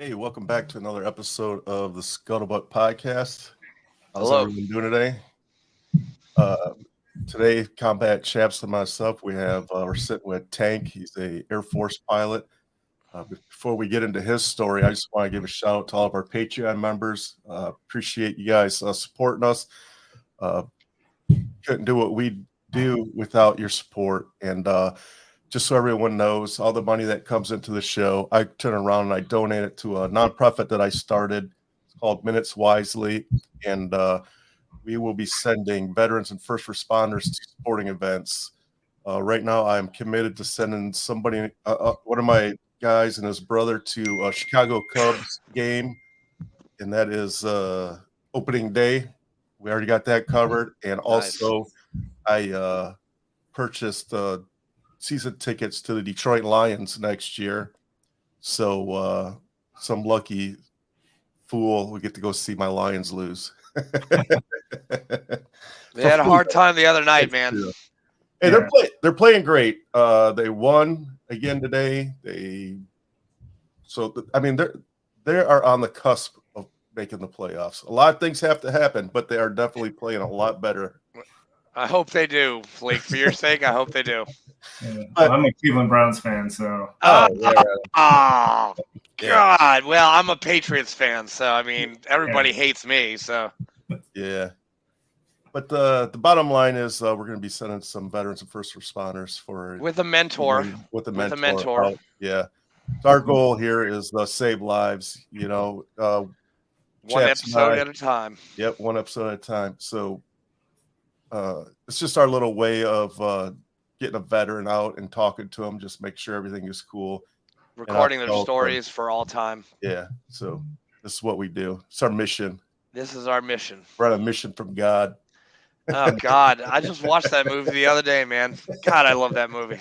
Hey, welcome back to another episode of the Scuttlebutt Podcast. How's Hello. everyone doing today? Today, Combat Chaps and myself, we're sitting with Tank. He's a Air Force pilot. Before we get into his story, I just want to give a shout out to all of our Patreon members. Appreciate you guys supporting us. Couldn't do what we do without your support. And just so everyone knows, all the money that comes into the show, I turn around and I donate it to a nonprofit that I started. It's called Minutes Wisely, and we will be sending veterans and first responders to sporting events. Right now, I'm committed to sending one of my guys and his brother, to a Chicago Cubs game, and that is opening day. We already got that covered, and also I purchased season tickets to the Detroit Lions next year. So some lucky fool will get to go see my Lions lose. They had a hard time the other night, man. Hey, they're playing great. They won again today. They are on the cusp of making the playoffs. A lot of things have to happen, but they are definitely playing a lot better. I hope they do, Flake. For your sake, I hope they do. Yeah. Well, I'm a Cleveland Browns fan, so. God. Well, I'm a Patriots fan, so I mean, everybody hates me. So. Yeah. But the bottom line is we're going to be sending some veterans and first responders with a mentor. With a mentor. Yeah. So our goal here is to save lives. One episode at a time. Yep, one episode at a time. So it's just our little way of getting a veteran out and talking to them, just make sure everything is cool. Recording their stories for all time. Yeah. So this is what we do. It's our mission. This is our mission. We're on a mission from God. Oh, God. I just watched that movie the other day, man. God, I love that movie.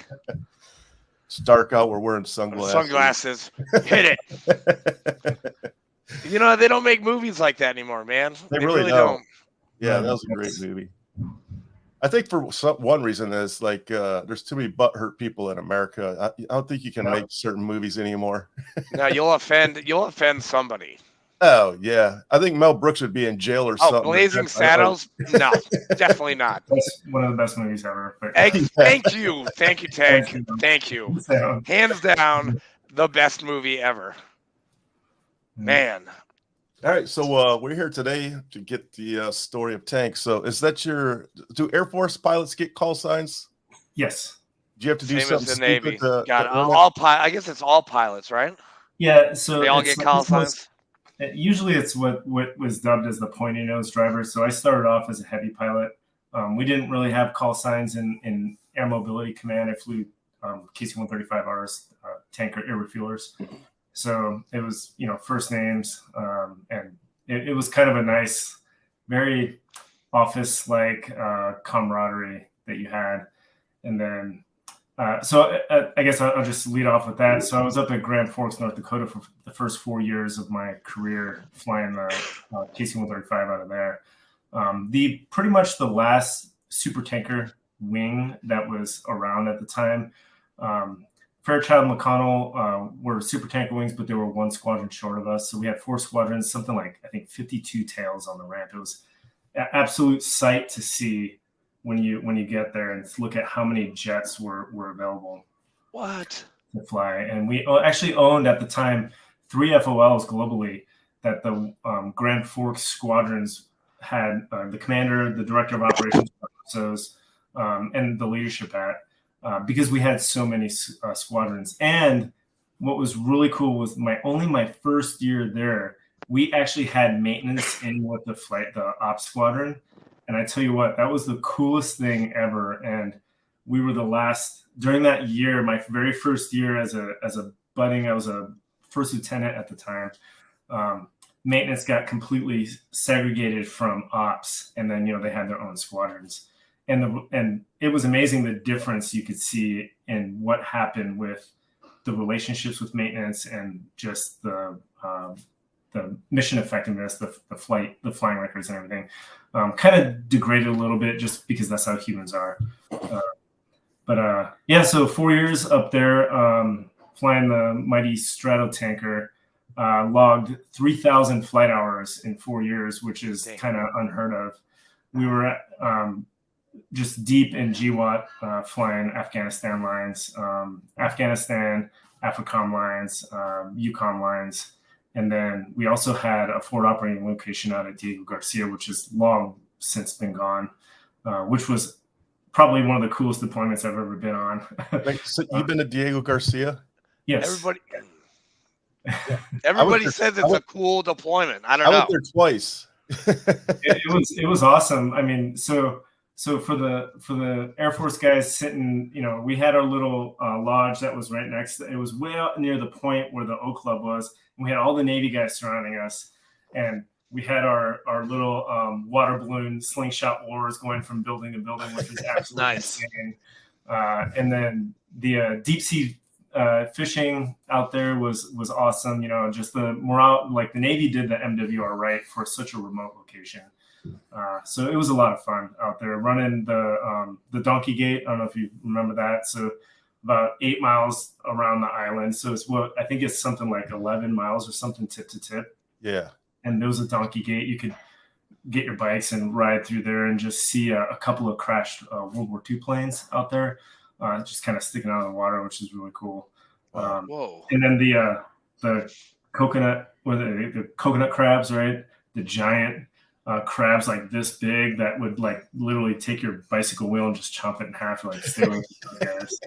It's dark out. We're wearing sunglasses. Hit it. They don't make movies like that anymore, man. They really don't. Yeah, that was a great movie. I think for one reason is like there's too many butthurt people in America. I don't think you can make certain movies anymore. No, you'll offend somebody. Oh yeah, I think Mel Brooks would be in jail or something. Blazing Saddles? No, definitely not. That's one of the best movies ever. Thank you, Tank. Thank you. Hands down, the best movie ever. Man. All right, so we're here today to get the story of Tank. So is that do Air Force pilots get call signs? Yes. Do you have to do Same something as the Navy? Got I guess it's all pilots, right? Yeah, so they all get call signs. Usually it's what was dubbed as the pointy nose driver. So I started off as a heavy pilot. We didn't really have call signs in Air Mobility Command. I flew KC-135Rs, tanker air refuelers. So it was, first names, and it was kind of a nice, very office-like camaraderie that you had. And then, so I guess I'll just lead off with that. So I was up at Grand Forks, North Dakota for the first 4 years of my career flying the KC-135 out of there. Pretty much the last super tanker wing that was around at the time. Fairchild and McConnell were super tanker wings, but they were one squadron short of us. So we had 4 squadrons, something like, I think, 52 tails on the ramp. It was an absolute sight to see when you get there and look at how many jets were available. What? To fly. And we actually owned at the time 3 FOLs globally that the Grand Forks squadrons had the commander, the director of operations, and the leadership at. Because we had so many squadrons. And what was really cool was my first year there, we actually had maintenance in with the ops squadron. And I tell you what, that was the coolest thing ever. And we were the last during that year, my very first year as a budding, I was a first lieutenant at the time. Maintenance got completely segregated from ops, and then they had their own squadrons. And it was amazing the difference you could see in what happened with the relationships with maintenance and just the mission effectiveness, the flying records and everything. Kind of degraded a little bit just because that's how humans are. So 4 years up there flying the mighty Stratotanker. logged 3,000 flight hours in 4 years, which is Dang. kind of unheard of. We were just deep in GWAT, flying Afghanistan lines, Afghanistan, AFRICOM lines, UCOM lines. And then we also had a forward operating location out at Diego Garcia, which has long since been gone, which was probably one of the coolest deployments I've ever been on. Wait, so you've been to Diego Garcia? Yes. Everybody says it's a cool deployment. I don't know. I went there twice. it was awesome. I mean, so for the Air Force guys sitting, we had our little lodge that was right next to, it was way out near the point where the O Club was, and we had all the Navy guys surrounding us, and we had our little water balloon slingshot wars going from building to building, which was absolutely nice. insane. And then the deep sea fishing out there was awesome. Just the morale, like the Navy did the MWR right for such a remote location. So it was a lot of fun out there running the Donkey Gate. I don't know if you remember that. So about 8 miles around the island. So it's I think it's something like 11 miles or something tip to tip. Yeah. And there was a Donkey Gate. You could get your bikes and ride through there and just see a couple of crashed World War II planes out there, just kind of sticking out of the water, which is really cool. Whoa! And then the coconut, the coconut crabs, right? The giant crabs like this big that would like literally take your bicycle wheel and just chop it in half, like stay away from the guys.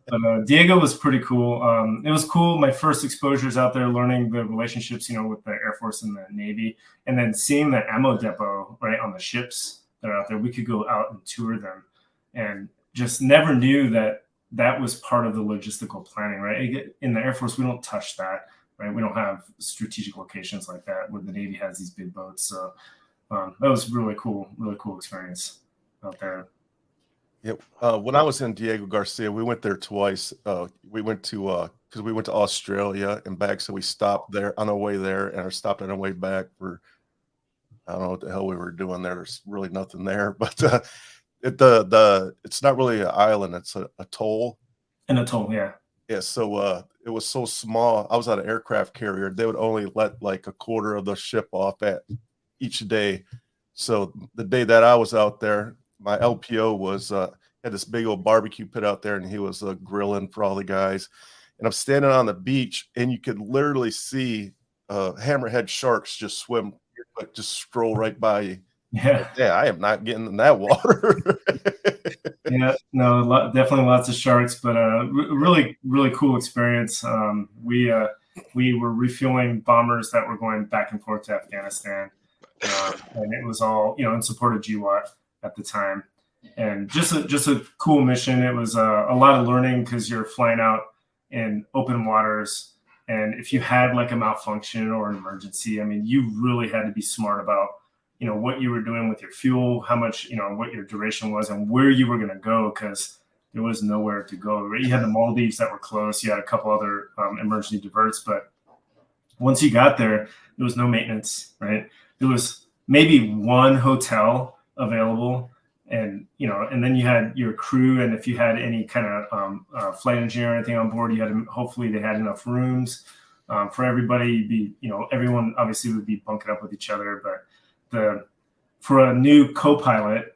But Diego was pretty cool. It was cool. My first exposures out there, learning the relationships, with the Air Force and the Navy, and then seeing the ammo depot right on the ships that are out there. We could go out and tour them, and just never knew that was part of the logistical planning. Right, in the Air Force, we don't touch that. Right, we don't have strategic locations like that where the Navy has these big boats. So that was really cool experience out there. Yeah, when I was in Diego Garcia, we went there twice. We went to because we went to Australia and back, so we stopped there on our way there and stopped on our way back for I don't know what the hell we were doing there. There's really nothing there, but it's not really an island; it's a atoll. An atoll, yeah. Yeah, so it was so small. I was on an aircraft carrier. They would only let like a quarter of the ship off at each day. So the day that I was out there, my LPO was had this big old barbecue pit out there, and he was grilling for all the guys. And I'm standing on the beach, and you could literally see hammerhead sharks just swim, like just stroll right by you. Yeah, I am not getting in that water. Yeah, no, definitely lots of sharks, but really cool experience. We were refueling bombers that were going back and forth to Afghanistan, and it was all in support of GWAT at the time, and just a cool mission. It was a lot of learning because you're flying out in open waters, and if you had like a malfunction or an emergency, I mean, you really had to be smart about what you were doing with your fuel, how much, what your duration was and where you were going to go, because there was nowhere to go. Right? You had the Maldives that were close. You had a couple other emergency diverts, but once you got there was no maintenance, right? There was maybe one hotel available, and then you had your crew, and if you had any kind of flight engineer or anything on board, you had hopefully they had enough rooms for everybody. Everyone obviously would be bunking up with each other, but for a new co-pilot,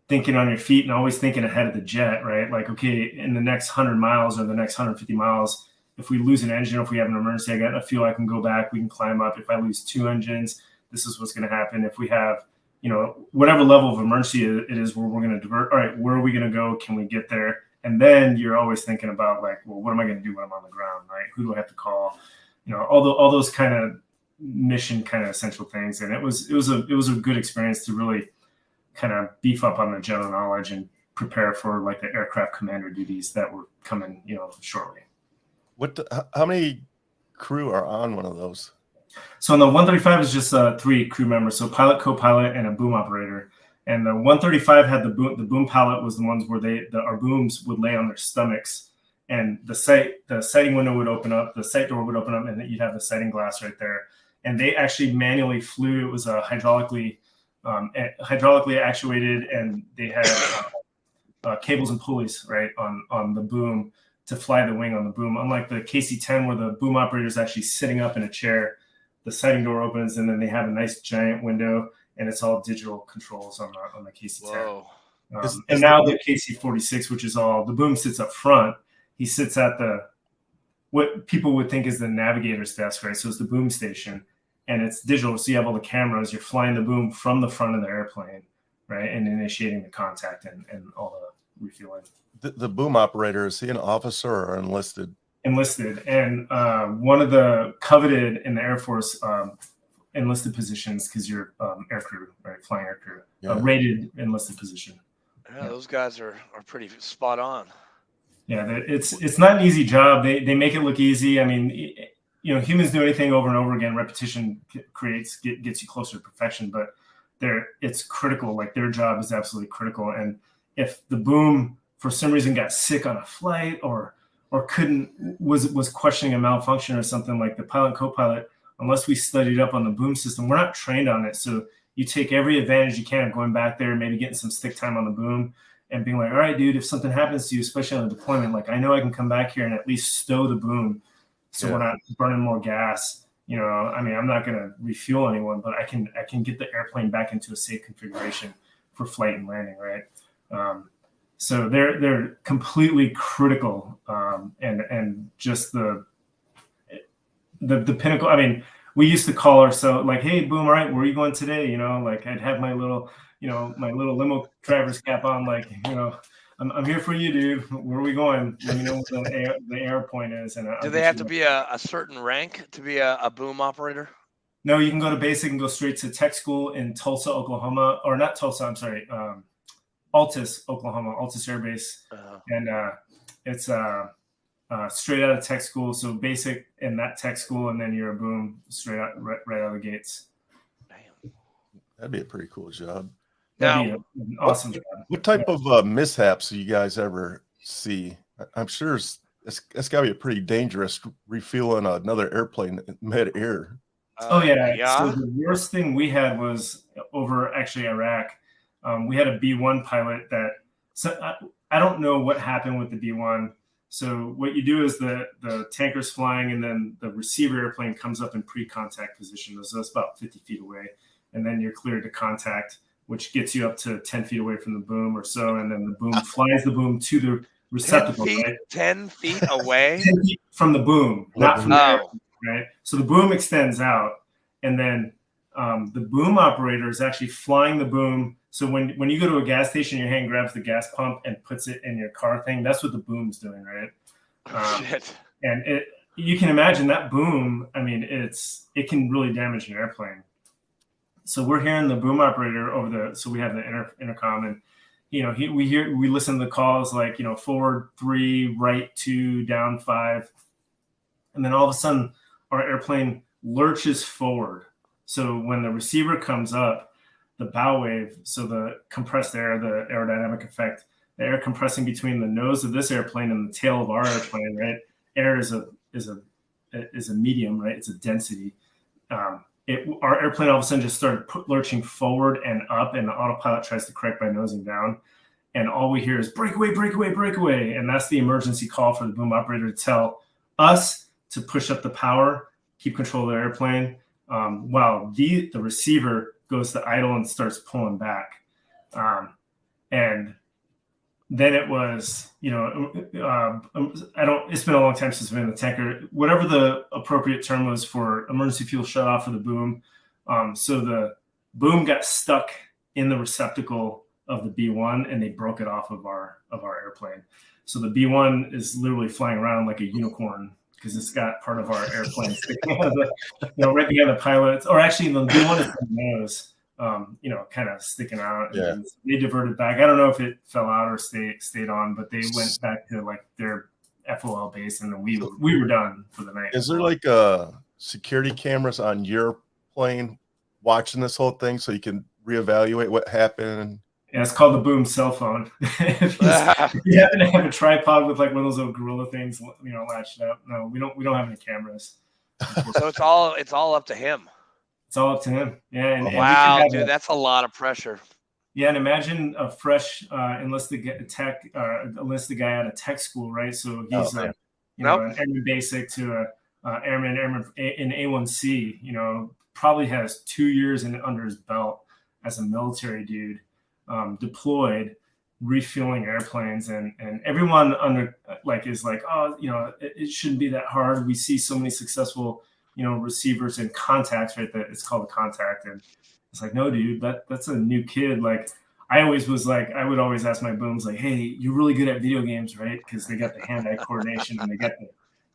thinking on your feet and always thinking ahead of the jet, right? Like, okay, in the next 100 miles or the next 150 miles, if we lose an engine, if we have an emergency, I got a fuel, I can go back, we can climb up. If I lose 2 engines, this is what's going to happen. If we have, whatever level of emergency it is where we're going to divert, all right, where are we going to go? Can we get there? And then you're always thinking about like, well, what am I going to do when I'm on the ground, right? Who do I have to call? All those kind of mission kind of essential things, and it was a good experience to really kind of beef up on the general knowledge and prepare for like the aircraft commander duties that were coming shortly. How many crew are on one of those? So on the 135 is just 3 crew members, so pilot, co-pilot, and a boom operator. And the 135 had the boom pilot was the ones where our booms would lay on their stomachs, and the sighting window would open up, the sight door would open up, and then you'd have the sighting glass right there. And they actually manually flew. It was a hydraulically actuated, and they had cables and pulleys right on the boom to fly the wing on the boom. Unlike the KC-10, where the boom operator is actually sitting up in a chair, the sighting door opens, and then they have a nice giant window, and it's all digital controls on the KC-10. And now the KC-46, which is all, the boom sits up front. He sits at what people would think is the navigator's desk, right? So it's the boom station, and it's digital. So you have all the cameras. You're flying the boom from the front of the airplane, right? And initiating the contact and all the refueling. The boom operator, is he an officer or enlisted? Enlisted. And one of the coveted in the Air Force enlisted positions, because you're air crew, right? Flying air crew. Yeah. Rated enlisted position. Yeah, those guys are pretty spot on. Yeah, it's not an easy job. They make it look easy. I mean, humans do anything over and over again. Repetition gets you closer to perfection, but it's critical. Like, their job is absolutely critical. And if the boom for some reason got sick on a flight or was questioning a malfunction or something, like the pilot and co-pilot, unless we studied up on the boom system, we're not trained on it. So you take every advantage you can of going back there, maybe getting some stick time on the boom, and being like, all right, dude, if something happens to you, especially on a deployment, like, I know I can come back here and at least stow the boom so we're not burning more gas. I mean, I'm not going to refuel anyone, but I can get the airplane back into a safe configuration for flight and landing, right? So they're completely critical, and just the pinnacle. I mean, we used to call ourselves like, "Hey, boom, all right, where are you going today?" Like, I'd have my little limo driver's cap on, like, I'm here for you, dude. Where are we going? Let me know what the air point is. And do they have to be a certain rank to be a boom operator? No, you can go to basic and go straight to tech school in Tulsa, Oklahoma, or not Tulsa. I'm sorry, Altus, Oklahoma, Altus Air Base, and it's straight out of tech school. So basic in that tech school, and then you're a boom straight out right out of the gates. Damn, That'd be a pretty cool job. That'd be an awesome job. What type of mishaps do you guys ever see? I'm sure it's got to be a pretty dangerous refueling another airplane mid-air. Oh yeah. So the worst thing we had was over actually Iraq. We had a B-1 pilot that. So I don't know what happened with the B-1. So what you do is the tanker's flying, and then the receiver airplane comes up in pre-contact position. So it's about 50 feet away, and then you're cleared to contact, which gets you up to 10 feet away from the boom or so, and then the boom flies the boom to the receptacle. 10 feet, right? 10 feet away? 10 feet from the boom, not from the air, right? So the boom extends out, and then the boom operator is actually flying the boom. So when you go to a gas station, your hand grabs the gas pump and puts it in your car thing. That's what the boom's doing, right? Shit. And you can imagine that boom. I mean, it can really damage an airplane. So we're hearing the boom operator so we have the intercom, and we listen to the calls like, forward 3, right 2, down 5, and then all of a sudden our airplane lurches forward. So when the receiver comes up, the bow wave, so the compressed air, the aerodynamic effect, the air compressing between the nose of this airplane and the tail of our airplane, right? Air is a medium, right? It's a density. Our airplane all of a sudden just started lurching forward and up, and the autopilot tries to correct by nosing down. And all we hear is breakaway, breakaway, breakaway. And that's the emergency call for the boom operator to tell us to push up the power, keep control of the airplane, while the receiver goes to idle and starts pulling back. And then it was, it's been a long time since I've been in the tanker, whatever the appropriate term was for emergency fuel shut off for the boom. So the boom got stuck in the receptacle of the B-1, and they broke it off of our airplane. So the B-1 is literally flying around like a unicorn, because it's got part of our airplane sticking out of right behind the pilots, or actually the B-1 is the nose, kind of sticking out. Yeah. And they diverted back. I don't know if it fell out or stayed on, but they went back to like their FOL base, and then we were done for the night. Is there like security cameras on your plane watching this whole thing so you can reevaluate what happened? Yeah, it's called the boom cell phone. If you happen to have a tripod with like one of those little gorilla things, latched up. No, we don't have any cameras. So it's all up to him. It's all up to him. Yeah. And wow, dude, that's a lot of pressure. Yeah, and imagine a fresh enlisted guy out of tech school, right? So he's yeah. an airman basic to a airman in A1C. Probably has 2 years under his belt as a military dude, deployed, refueling airplanes, and everyone is like, oh, it shouldn't be that hard. We see so many successful receivers and contacts, right? That it's called a contact, and it's like, no, dude, that's a new kid. Like, I would always ask my booms, like, hey, you're really good at video games, right? Because they got the hand-eye coordination, and they got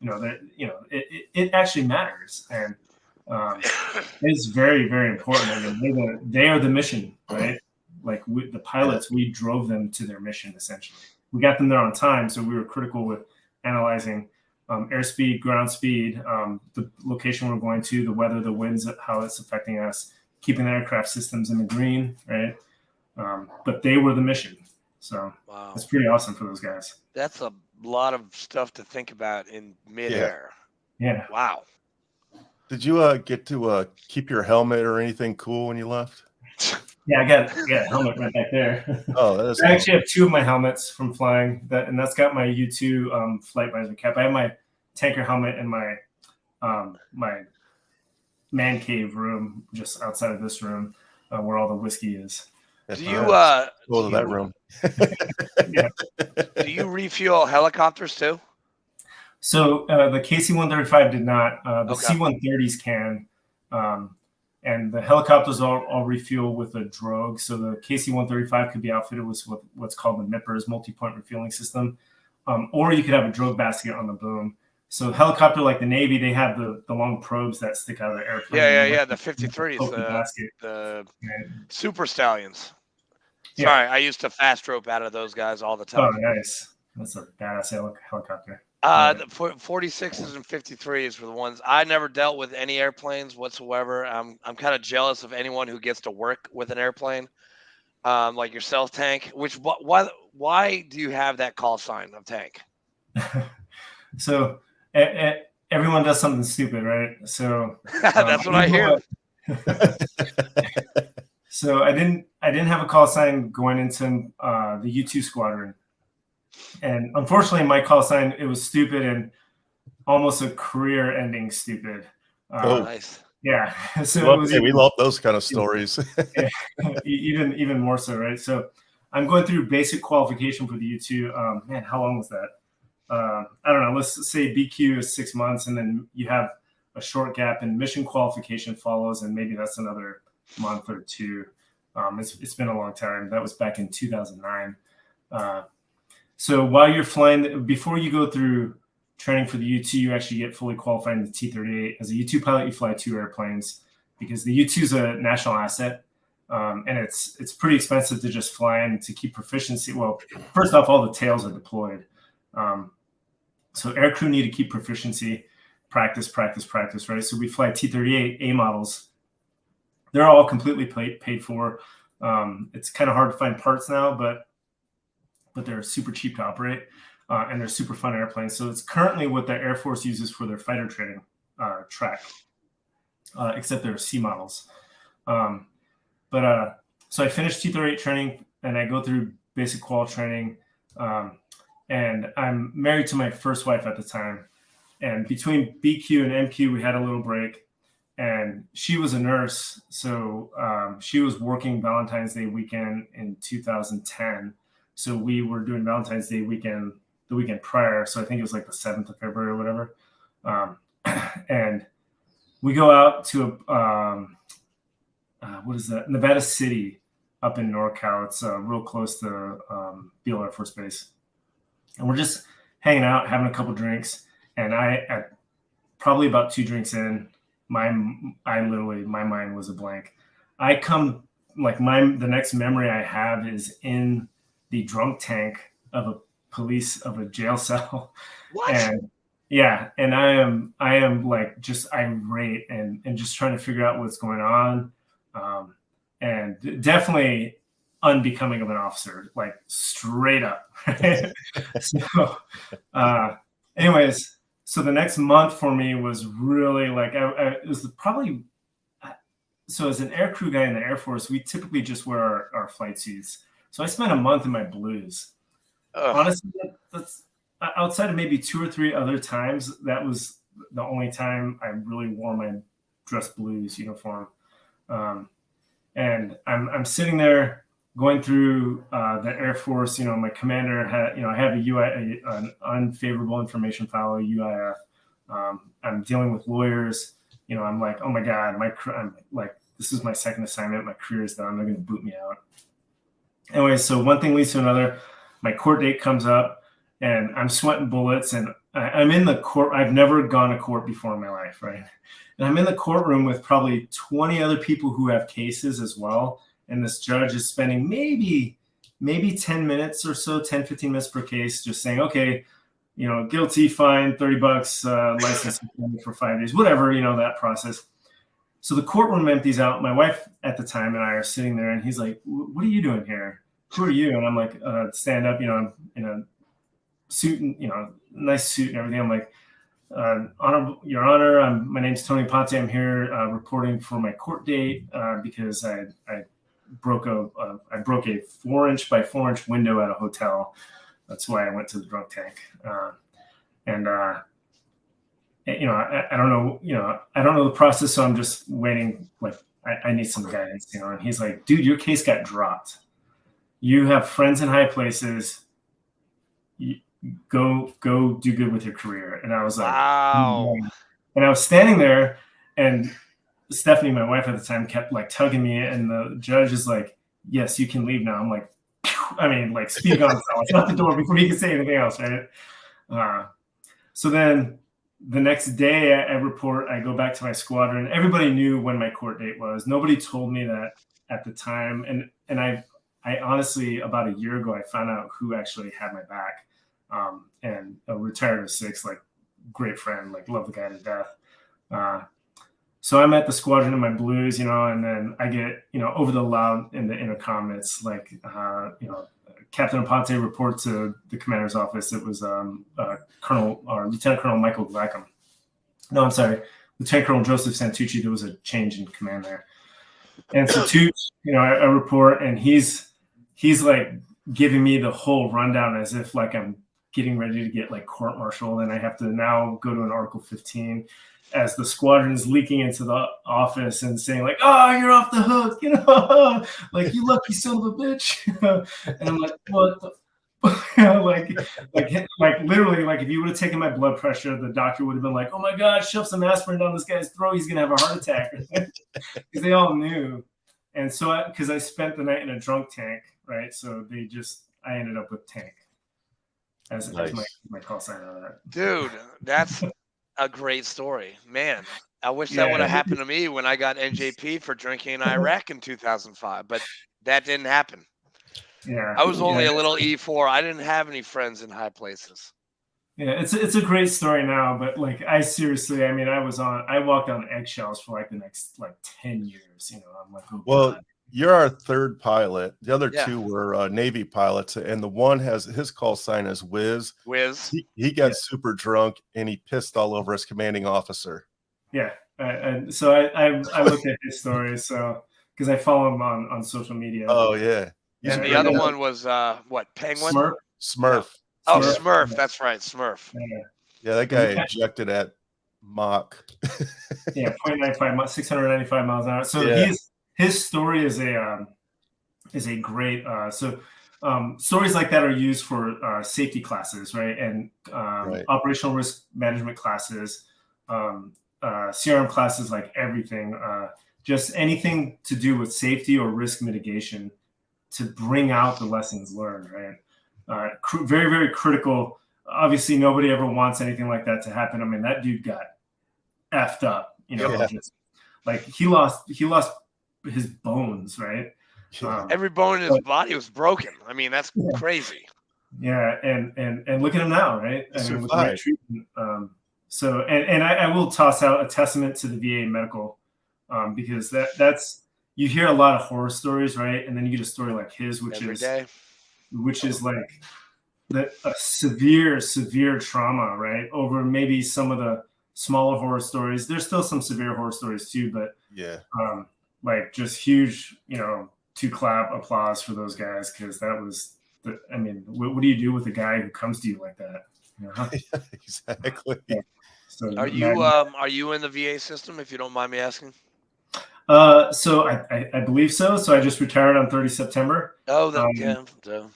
it actually matters, and it's very, very important. I mean, they are the mission, right? Like the pilots, we drove them to their mission essentially. We got them there on time, so we were critical with analyzing airspeed, ground speed, the location we're going to, the weather, the winds, how it's affecting us, keeping the aircraft systems in the green, right? But they were the mission. So wow. It's pretty awesome for those guys. That's a lot of stuff to think about in midair. Yeah. Wow. Did you get to keep your helmet or anything cool when you left? Yeah, I got a helmet right back there. Oh, that is I actually have 2 of my helmets from flying, and that's got my U2 flight visor cap. I have my tanker helmet in my my man cave room just outside of this room where all the whiskey is. Do you go to that room? Yeah. Do you refuel helicopters too? So the KC-135 did not. The C-130s can, and the helicopters all refuel with a drogue. So the KC-135 could be outfitted with what's called the MIPRS, multi-point refueling system, or you could have a drogue basket on the boom. So helicopter, like the Navy, they have the long probes that stick out of the airplane. Yeah. The 53s, the Super Stallions. Sorry, I used to fast rope out of those guys all the time. Oh, nice. That's a badass helicopter. The 46s and 53s were the ones I never dealt with any airplanes whatsoever. I'm kind of jealous of anyone who gets to work with an airplane, like yourself, Tank. Why do you have that call sign of Tank? So everyone does something stupid, right? So that's what I hear. So I didn't have a call sign going into the U2 squadron. And unfortunately, my call sign, it was stupid and almost a career-ending stupid. Nice. Yeah. So we love those kind of stories. even more so, right? So I'm going through basic qualification for the U2. Man, how long was that? I don't know. Let's say BQ is 6 months, and then you have a short gap, and mission qualification follows, and maybe that's another month or 2. It's been a long time. That was back in 2009. So while you're flying, before you go through training for the U2, you actually get fully qualified in the T-38. As a U2 pilot, you fly 2 airplanes because the U2 is a national asset, and it's pretty expensive to just fly in to keep proficiency. Well, first off, all the tails are deployed. So aircrew need to keep proficiency, practice, right? So we fly T-38 A models. They're all completely paid for. It's kind of hard to find parts now, but they're super cheap to operate, and they're super fun airplanes. So it's currently what the Air Force uses for their fighter training track, except they're C models. So I finished T-38 training, and I go through basic qual training, and I'm married to my first wife at the time. And between BQ and MQ, we had a little break. And she was a nurse, so she was working Valentine's Day weekend in 2010. So we were doing Valentine's Day weekend the weekend prior. So I think it was like the 7th of February or whatever. And we go out to what is that? Nevada City up in NorCal. It's real close to Beale Air Force Base. And we're just hanging out, having a couple drinks. And at probably about 2 drinks in, my mind was a blank. I come the next memory I have is in the drunk tank of a jail cell. What? And I am like just irate and just trying to figure out what's going on. And definitely unbecoming of an officer, like straight up. So anyways, so the next month for me was really like it was probably so as an aircrew guy in the Air Force, we typically just wear our flight suits. So I spent a month in my blues. Honestly, that's outside of maybe 2 or 3 other times, that was the only time I really wore my dress blues uniform. And I'm sitting there going through the Air Force. My commander had, I have an unfavorable information file, a UIF. I'm dealing with lawyers. I'm like, oh my God, I'm like, this is my second assignment. My career is done. They're going to boot me out. Anyway, so one thing leads to another. My court date comes up, and I'm sweating bullets, and I'm in the court. I've never gone to court before in my life, right? And I'm in the courtroom with probably 20 other people who have cases as well. And this judge is spending maybe 10 minutes or so, 10, 15 minutes per case, just saying, okay, guilty, fine, $30, license for 5 days, whatever, that process. So the courtroom empties out. My wife at the time and I are sitting there, and he's like, what are you doing here? Who are you? And I'm like, stand up, I'm in a suit and, nice suit and everything. I'm like, Your Honor, my name's Tony Aponte. I'm here reporting for my court date because I broke a 4-inch by 4-inch window at a hotel. That's why I went to the drunk tank. I don't know, I don't know the process, so I'm just waiting. Like, I need some guidance, And he's like, dude, your case got dropped. You have friends in high places. Go do good with your career. And I was like, wow. And I was standing there, and Stephanie, my wife at the time, kept like tugging me, and the judge is like, yes, you can leave now. I'm like, speak on silence, out the door before you can say anything else, right? So then the next day I go back to my squadron. Everybody knew when my court date was. Nobody told me that at the time. And I honestly, about a year ago, I found out who actually had my back. And a retired 06, like, great friend, like, love the guy to death. So I'm at the squadron in my blues, and then I get, over the loud in the intercom, it's like, Captain Aponte report to the commander's office. It was Lieutenant Colonel Michael Glackham. No, I'm sorry, Lieutenant Colonel Joseph Santucci. There was a change in command there. And so I report, and he's like giving me the whole rundown as if like I'm getting ready to get like court-martialed, and I have to now go to an Article 15 as the squadron is leaking into the office and saying like, oh, you're off the hook, like, you lucky son of a bitch. And I'm like, what the like literally, like, if you would have taken my blood pressure, the doctor would have been like, oh my God, shove some aspirin down this guy's throat, he's gonna have a heart attack. Because they all knew. And so because I spent the night in a drunk tank, right? So I ended up with Tank as my call sign on that. Dude, that's a great story, man. I wish that would have happened to me when I got NJP for drinking in Iraq in 2005, but that didn't happen. Yeah, I was only a little E4. I didn't have any friends in high places. Yeah, it's a great story now, but like, I walked on eggshells for like the next like 10 years. I'm like, oh, well, God. You're our third pilot. The other two were Navy pilots, and the one has his call sign as Wiz. Wiz. He got super drunk, and he pissed all over his commanding officer. Yeah, so I looked at his stories, so because I follow him on social media. Oh yeah. And the other one was what? Penguin? Smurf. Oh, Smurf. That's right, Smurf. Yeah, that guy ejected at Mach. 0.95, 695 miles an hour. So his story is a great. Stories like that are used for safety classes, right? And operational risk management classes, CRM classes, like everything, just anything to do with safety or risk mitigation to bring out the lessons learned, right? Very, very critical. Obviously, nobody ever wants anything like that to happen. I mean, that dude got effed up, like he lost his bones, right? Every bone in his body was broken. I mean, that's crazy. Yeah, and look at him now, right? I mean, with great treatment. So I will toss out a testament to the VA medical, because that's, you hear a lot of horror stories, right? And then you get a story like his, which is like a severe trauma, right? Over maybe some of the smaller horror stories. There's still some severe horror stories too, but like just huge, two clap applause for those guys, because that was I mean, what do you do with a guy who comes to you like that? Yeah, exactly. Yeah. So Are you in the VA system, if you don't mind me asking? So I believe so. So I just retired on 30 September. Oh,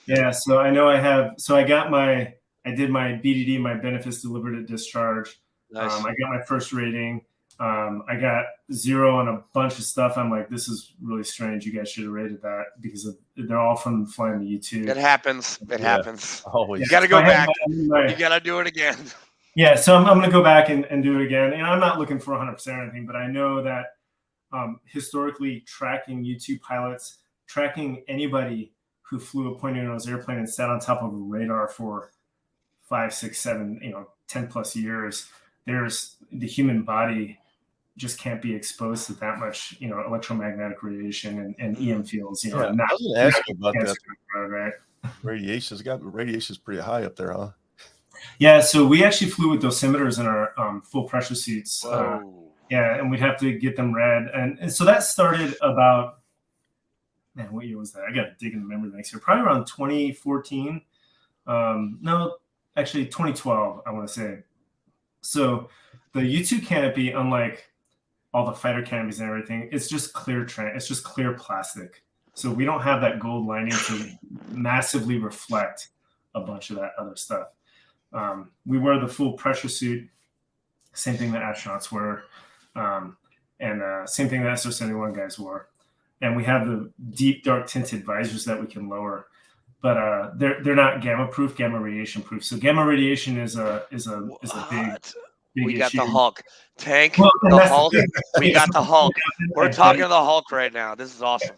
Yeah. So I know I have. So I did my BDD, my benefits delivered at discharge. Nice. I got my first rating. I got 0 on a bunch of stuff. I'm like, this is really strange. You guys should have rated that, because they're all from flying the U2. It happens. It happens. Always. You got to go back. You got to do it again. Yeah. So I'm going to go back and do it again. And I'm not looking for 100% or anything, but I know that historically, tracking U2 pilots, tracking anybody who flew a point-nose airplane and sat on top of a radar for 5, 6, 7, 10 plus years, there's the human body just can't be exposed to that much, electromagnetic radiation and EM fields. I was going to ask you about that. Right? Radiation's pretty high up there, huh? Yeah. So we actually flew with dosimeters in our full pressure suits. Yeah, and we'd have to get them read. And so that started about, man, what year was that? I got to dig in the memory banks here. Probably around 2014. No, actually 2012, I want to say. So the U2 canopy, unlike all the fighter canopies and everything, it's just it's just clear plastic. So we don't have that gold lining to massively reflect a bunch of that other stuff. We wear the full pressure suit, same thing that astronauts wear. And same thing that SO-71 guys wore, and we have the deep dark tinted visors that we can lower, but they're not gamma radiation proof. So gamma radiation is a big we got issue. the Hulk tank. The Hulk. We got the Hulk. We're talking to the Hulk right now. This is awesome.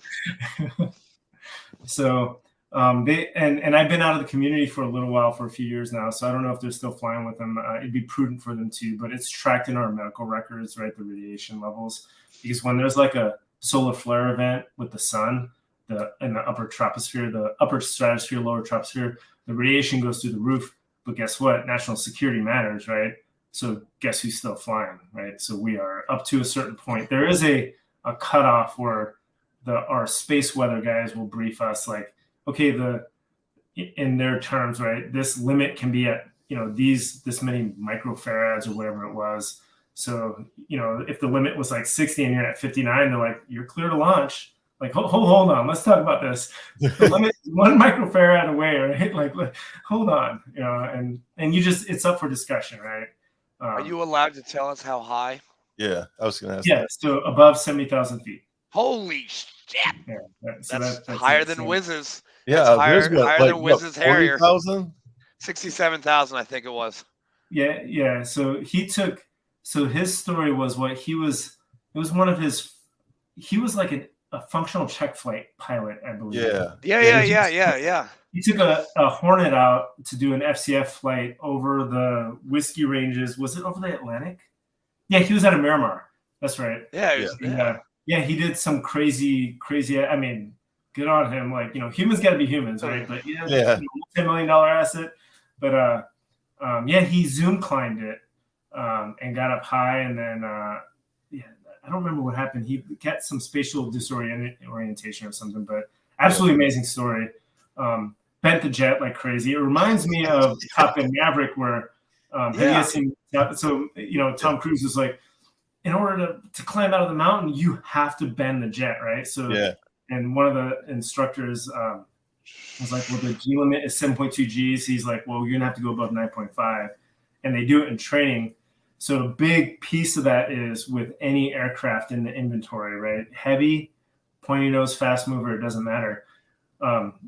So and I've been out of the community for a little while, for a few years now, so I don't know if they're still flying with them. It'd be prudent for them to, but it's tracked in our medical records, right? The radiation levels, because when there's like a solar flare event with the sun, in the upper troposphere, the upper stratosphere, lower troposphere, the radiation goes through the roof. But guess what? National security matters, right? So guess who's still flying, right? So we are up to a certain point. There is a cutoff where our space weather guys will brief us like, okay, in their terms, right, this limit can be at, this many microfarads or whatever it was. So, if the limit was like 60 and you're at 59, they're like, you're clear to launch. Like, hold on, let's talk about this. The limit is 1 microfarad away, right? Like, hold on, and it's up for discussion, right? Are you allowed to tell us how high? Yeah, I was going to ask. Yeah, so above 70,000 feet. Holy shit! Yeah, that's higher than Wiz's. Yeah, higher than Wiz's Harrier. 67,000, I think it was. Yeah. So his story was he was like a functional check flight pilot, I believe. Yeah. He took a Hornet out to do an FCF flight over the Whiskey Ranges. Was it over the Atlantic? Yeah, he was at a Miramar. That's right. Yeah, he did some crazy. I mean, good on him. Like, humans got to be humans, right? But $10 million asset. But he Zoom climbed it and got up high, and then I don't remember what happened. He got some spatial disorientation or something. But absolutely amazing story. Bent the jet like crazy. It reminds me of Top Gun Maverick, where have you guys seen? So Tom Cruise is like, in order to climb out of the mountain, you have to bend the jet, right? So, and one of the instructors was like, well, the G limit is 7.2 Gs. He's like, well, you're going to have to go above 9.5. And they do it in training. So a big piece of that is with any aircraft in the inventory, right? Heavy, pointy nose, fast mover, it doesn't matter.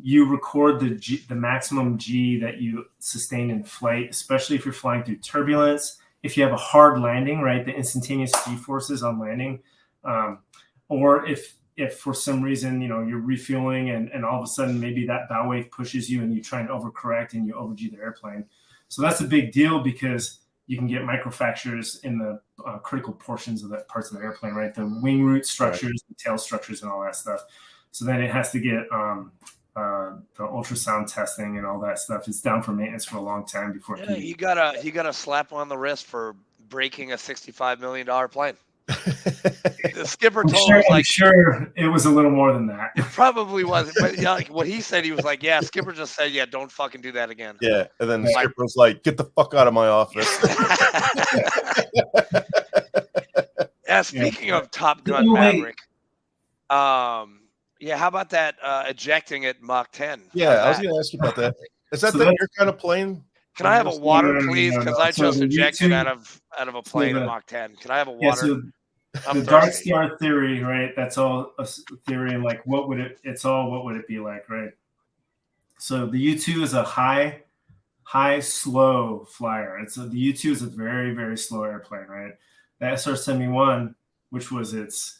You record the maximum G that you sustain in flight, especially if you're flying through turbulence. If you have a hard landing, right, the instantaneous G forces on landing, or if for some reason, you're refueling and all of a sudden maybe that bow wave pushes you and you try and overcorrect and you over-G the airplane. So that's a big deal, because you can get microfractures in the critical portions of the parts of the airplane, right? The wing root structures, the tail structures, and all that stuff. So then it has to get the ultrasound testing and all that stuff. It's down for maintenance for a long time before. He got a slap on the wrist for breaking a $65 million plane. The skipper I'm told sure, us I'm like sure it was a little more than that. it probably wasn't, but yeah, like what he said, he was like, "Yeah, skipper just said, yeah, don't fucking do that again." Yeah, and then the Like- skipper was like, "Get the fuck out of my office." Yeah. Speaking of Top Gun Oh, wait. Maverick, yeah, how about that ejecting at Mach 10? Yeah, How's I was that? going to ask you about that. Is that So the that's- your kind of plane? Can I have a water, no, no, please? no, Because no. I So just the ejected YouTube- out of a plane at the- Mach 10. Can I have a Yeah, water? so I'm the Dark thirsty. Star theory, right? That's all a theory. Like, what would it be like, right? So the U2 is a high, slow flyer. The U2 is a very, very slow airplane, right? The SR-71, which was its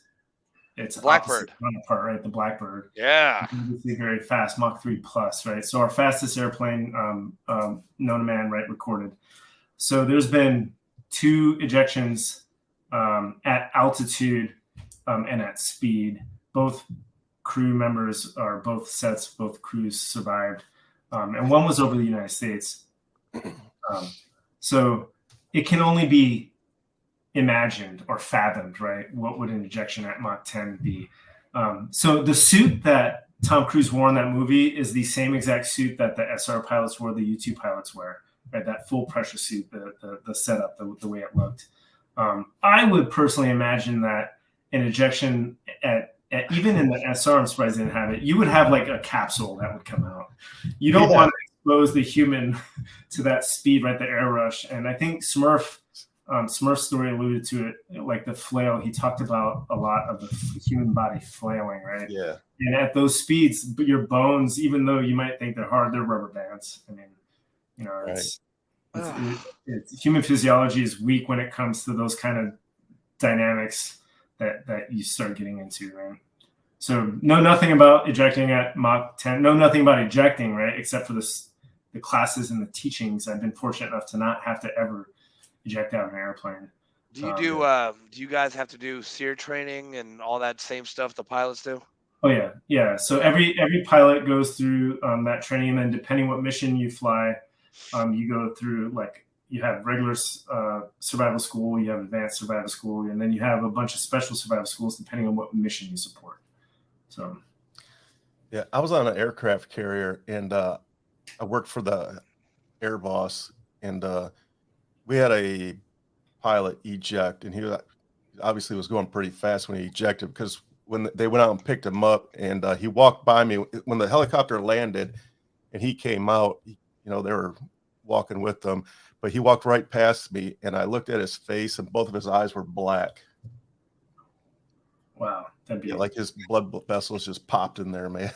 Blackbird counterpart, right? The Blackbird. Yeah. Obviously very fast, Mach 3 plus, right? So our fastest airplane known to man, right, recorded. So there's been 2 ejections at altitude and at speed. Both crew members, or both crews survived. And one was over the United States. So it can only be imagined or fathomed, right? What would an ejection at Mach 10 be? So the suit that Tom Cruise wore in that movie is the same exact suit that the SR pilots wore, the U2 pilots wear, right? That full pressure suit, the setup, the way it looked. I would personally imagine that an ejection at even in the SR, I'm surprised they didn't have it, you would have like a capsule that would come out. You don't want to expose the human to that speed, right? The air rush. And I think Smurf's story alluded to it, like the flail. He talked about a lot of the human body flailing, right? Yeah. And at those speeds, but your bones, even though you might think they're hard, they're rubber bands. I mean, you know, it's human physiology is weak when it comes to those kind of dynamics that you start getting into, right? So know nothing about ejecting at Mach 10. Know nothing about ejecting, right? Except for the classes and the teachings. I've been fortunate enough to not have to ever eject out of an airplane. Do you do you guys have to do SEER training and all that same stuff the pilots do? Oh yeah. So every pilot goes through that training, and then depending what mission you fly, you go through, like, you have regular survival school, you have advanced survival school, and then you have a bunch of special survival schools depending on what mission you support. So, yeah, I was on an aircraft carrier, and I worked for the air boss, and we had a pilot eject, and he obviously was going pretty fast when he ejected, because when they went out and picked him up, and he walked by me when the helicopter landed, and he came out. You know, they were walking with them, but he walked right past me, and I looked at his face, and both of his eyes were black. Wow, that'd be like his blood vessels just popped in there, man.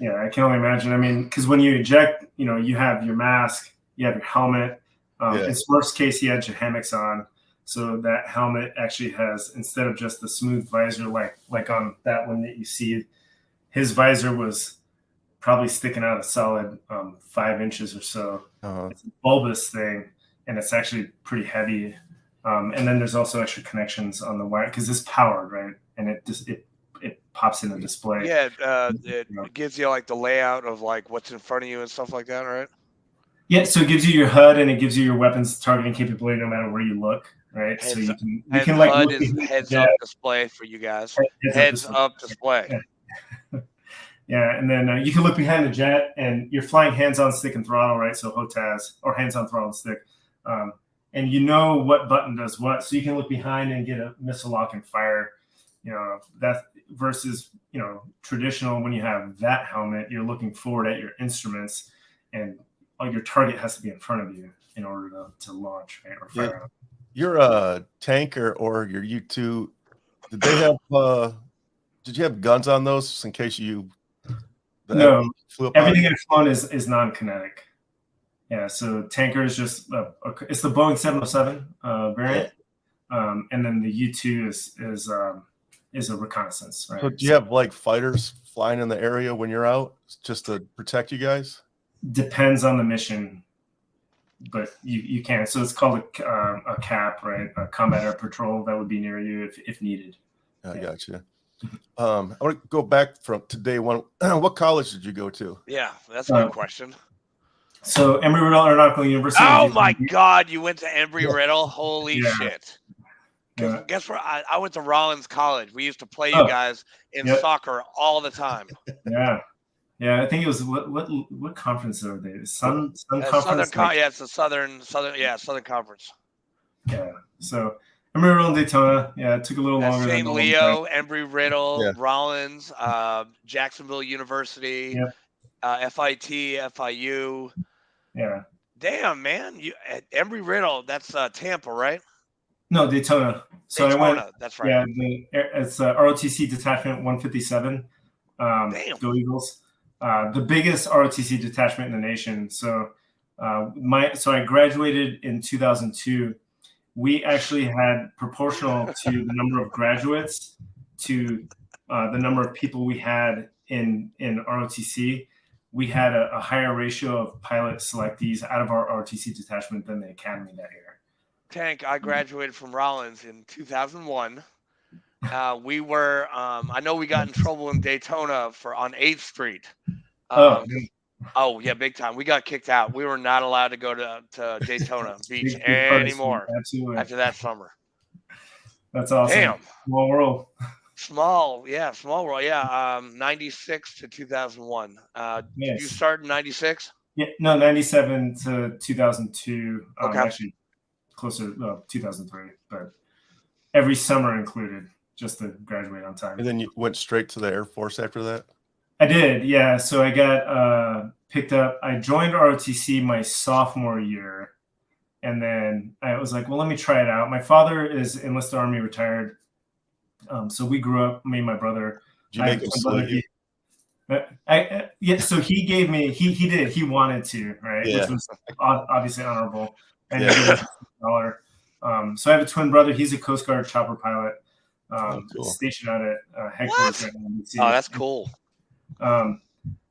Yeah, I can only imagine. I mean, because when you eject, you know, you have your mask, you have your helmet. In Smurf's case, he had hammocks on, so that helmet actually has, instead of just the smooth visor like on that one that you see, his visor was probably sticking out a solid 5 inches or so. It's a bulbous thing, and it's actually pretty heavy. And then there's also extra connections on the wire because it's powered, right? And it pops in the display. Yeah, it gives you like the layout of like what's in front of you and stuff like that, right? Yeah, so it gives you your HUD and it gives you your weapons targeting capability no matter where you look, right? So you can like HUD is heads up display for you guys. Heads up display. Yeah, and then you can look behind the jet, and you're flying hands-on stick and throttle, right? So HOTAS, or hands-on throttle and stick. And you know what button does what. So you can look behind and get a missile lock and fire. You know, that versus, you know, traditional, when you have that helmet, you're looking forward at your instruments, and your target has to be in front of you in order to launch, right? Or fire out. Your tanker or your U2, did they have did you have guns on those just in case you no, everything I've flown is non-kinetic. Yeah, so tanker is just it's the Boeing 707 variant, and then the U2 is a reconnaissance. Right? So do you have like fighters flying in the area when you're out just to protect you guys? Depends on the mission, but you can. So it's called a CAP, right? A combat air patrol that would be near you if needed. I got you. I want to go back from today one. What college did you go to? Yeah, that's a good question. So Embry-Riddle Aeronautical University. Oh my God, you went to Embry-Riddle? Holy shit! Guess where I went to Rollins College. We used to play you Oh, guys in yep. soccer all the time. Yeah. Yeah, I think it was what conference are they? Sun conference. It's the Southern Conference. Yeah. So I remember in Daytona. Yeah, it took a little longer St. than Leo, Embry-Riddle, Yeah. Rollins, Jacksonville University, Yep. FIT, FIU. Yeah. Damn, man, you at Embry-Riddle. That's Tampa, right? No, Daytona. So Daytona. I went. That's right. Yeah, it's ROTC Detachment 157. Damn. Go Eagles. The biggest ROTC detachment in the nation. So I graduated in 2002. We actually had proportional to the number of graduates to the number of people we had in ROTC. We had a higher ratio of pilot selectees out of our ROTC detachment than the academy that year. Tank, I graduated from Rollins in 2001. We were, I know we got in trouble in Daytona on 8th Street. Oh, yeah, big time. We got kicked out. We were not allowed to go to Daytona Beach anymore after that summer. That's awesome. Damn. Small world. Small world. Yeah, 96 to 2001. Yes. Did you start in 96? Yeah, no, 97 to 2002. Okay. Actually, closer to 2003, but every summer included, just to graduate on time. And then you went straight to the Air Force after that? I did, yeah. So I got picked up. I joined ROTC my sophomore year, and then I was like, well, let me try it out. My father is enlisted Army retired, so we grew up, me and my brother. Did you make him salute you? Yeah, so he gave me, he did, he wanted to, right? Yeah. Which was obviously honorable. And he gave me $1. So I have a twin brother. He's a Coast Guard chopper pilot, cool. stationed out at headquarters. Right in DC. Oh, that's cool.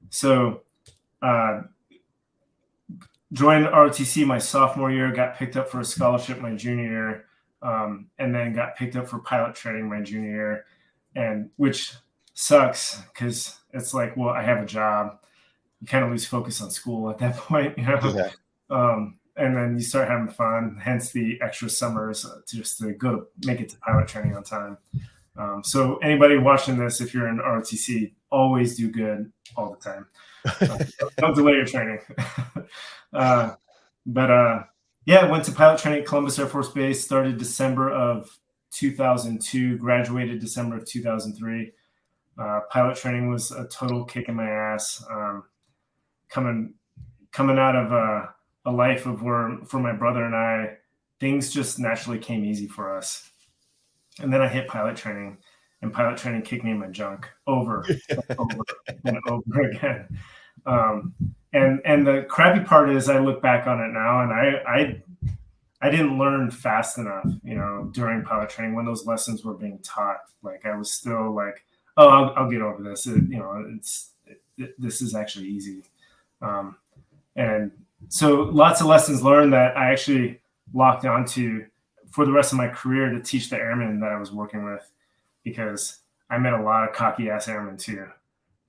So joined ROTC my sophomore year, got picked up for a scholarship my junior year, and then got picked up for pilot training my junior year, and which sucks because it's like, well, I have a job. You kind of lose focus on school at that point, you know? Yeah. And then you start having fun, hence the extra summers to go to make it to pilot training on time. So anybody watching this, if you're in ROTC, always do good all the time. Don't delay your training. Yeah, went to pilot training at Columbus Air Force Base, started December of 2002, graduated December of 2003. Pilot training was a total kick in my ass. Coming out of a life of where, for my brother and I, things just naturally came easy for us. And then I hit pilot training, and pilot training kicked me in my junk over and over again. And the crappy part is I look back on it now, and I didn't learn fast enough, you know, during pilot training when those lessons were being taught. Like I was still like, oh, I'll get over this. This is actually easy. And so lots of lessons learned that I actually locked onto for the rest of my career to teach the airmen that I was working with, because I met a lot of cocky ass airmen too.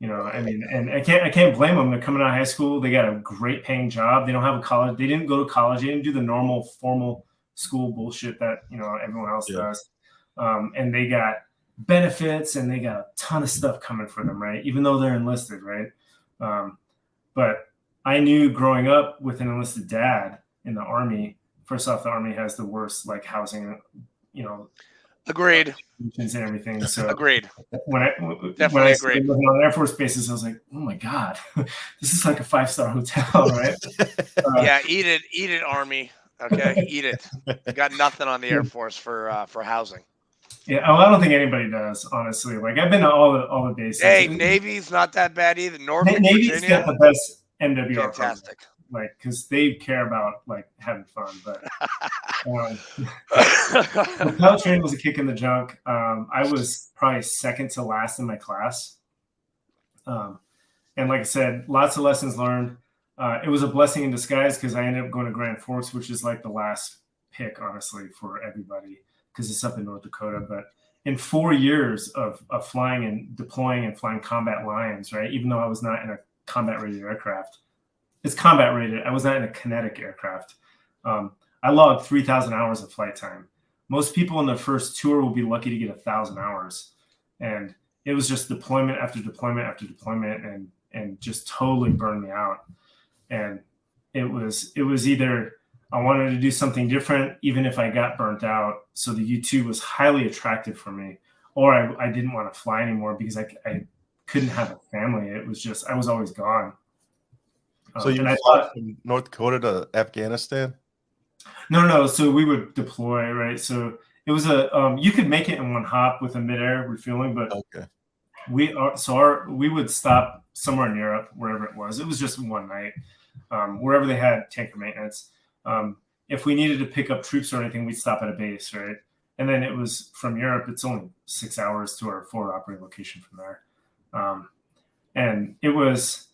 You know, I mean, and I can't blame them. They're coming out of high school. They got a great paying job. They don't have a college. They didn't go to college. They didn't do the normal formal school bullshit that, you know, everyone else does. And they got benefits and they got a ton of stuff coming for them, right? Even though they're enlisted, right? But I knew growing up with an enlisted dad in the Army, first off, the Army has the worst like housing, you know. Agreed. And everything. So agreed. When I started living on Air Force bases, I was like, oh my God, this is like a 5-star hotel, right? Yeah, eat it, Army. Okay, eat it. You got nothing on the Air Force for housing. Yeah, well, I don't think anybody does, honestly. Like I've been to all the bases. Hey, Navy's not that bad either. Norfolk, Navy's Virginia, got the best MWR fantastic. program, like because they care about like having fun. But pilot training was a kick in the junk. I was probably second to last in my class, and like I said, lots of lessons learned. It was a blessing in disguise because I ended up going to Grand Forks, which is like the last pick, honestly, for everybody, because it's up in North Dakota. But in 4 years of flying and deploying and flying combat Lions, right? Even though I was not in a combat rated aircraft, it's combat rated. I was not in a kinetic aircraft. I logged 3,000 hours of flight time. most people in the first tour will be lucky to get 1,000 hours. And it was just deployment after deployment after deployment, and just totally burned me out. And it was either I wanted to do something different, even if I got burnt out. So the U2 was highly attractive for me, or I didn't want to fly anymore because I couldn't have a family. It was just, I was always gone. So you and I fly thought, from North Dakota to Afghanistan? no. So we would deploy, right? So it was you could make it in one hop with a midair refueling, but Okay. we would stop somewhere in Europe, wherever it was. It was just one night, wherever they had tanker maintenance. If we needed to pick up troops or anything, we'd stop at a base, right? And then it was from Europe. It's only 6 hours to our forward operating location from there. And it was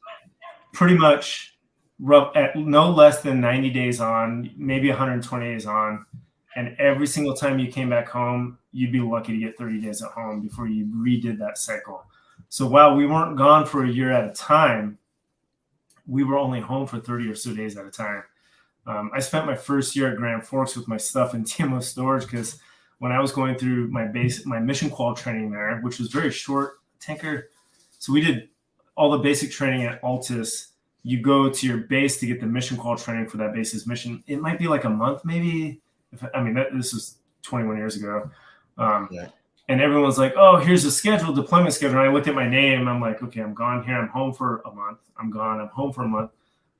pretty much rough at no less than 90 days on, maybe 120 days on. And every single time you came back home, you'd be lucky to get 30 days at home before you redid that cycle. So while we weren't gone for a year at a time, we were only home for 30 or so days at a time. I spent my first year at Grand Forks with my stuff in TMO storage because when I was going through my mission qual training there, which was very short, tanker. So we did all the basic training at Altus. You go to your base to get the mission qual training for that base's mission. It might be like a month, maybe. This was 21 years ago. Yeah. And everyone's like, oh, here's a schedule, deployment schedule. And I looked at my name. I'm like, okay, I'm gone here. I'm home for a month. I'm gone. I'm home for a month.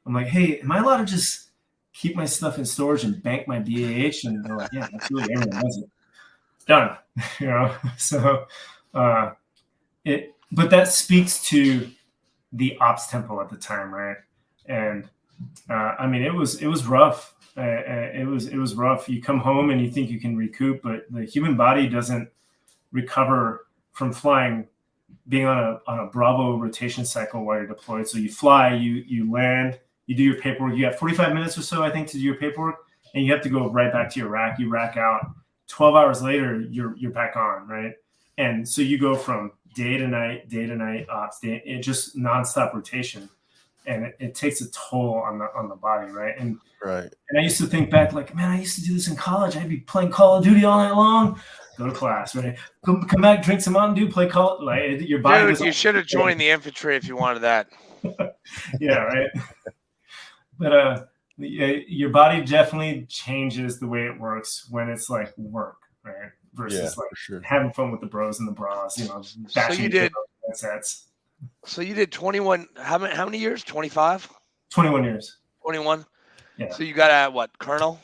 I'm like, hey, am I allowed to just keep my stuff in storage and bank my BAH? And they're like, yeah, absolutely. Everyone does it. Done. So but that speaks to the ops tempo at the time, right? And it was rough. It was rough. You come home and you think you can recoup, but the human body doesn't recover from flying, being on a Bravo rotation cycle while you're deployed. So you fly, you land, you do your paperwork. You have 45 minutes or so, I think, to do your paperwork, and you have to go right back to your rack. You rack out. 12 hours later, you're back on, right? And so you go from day to night ops, it just nonstop rotation, and it takes a toll on the body, right? And right. And I used to think back, like, man, I used to do this in college. I'd be playing Call of Duty all night long. Go to class, right? Come back, drink some Mountain Dew, play Call. Like your body. Dude, you should have joined the infantry if you wanted that. Yeah, right. But your body definitely changes the way it works when it's like work, right? Versus having fun with the bros and the bras, So you did sets. So you did 21. How many years? 25. 21 years. 21. Yeah. So you got at what? Colonel?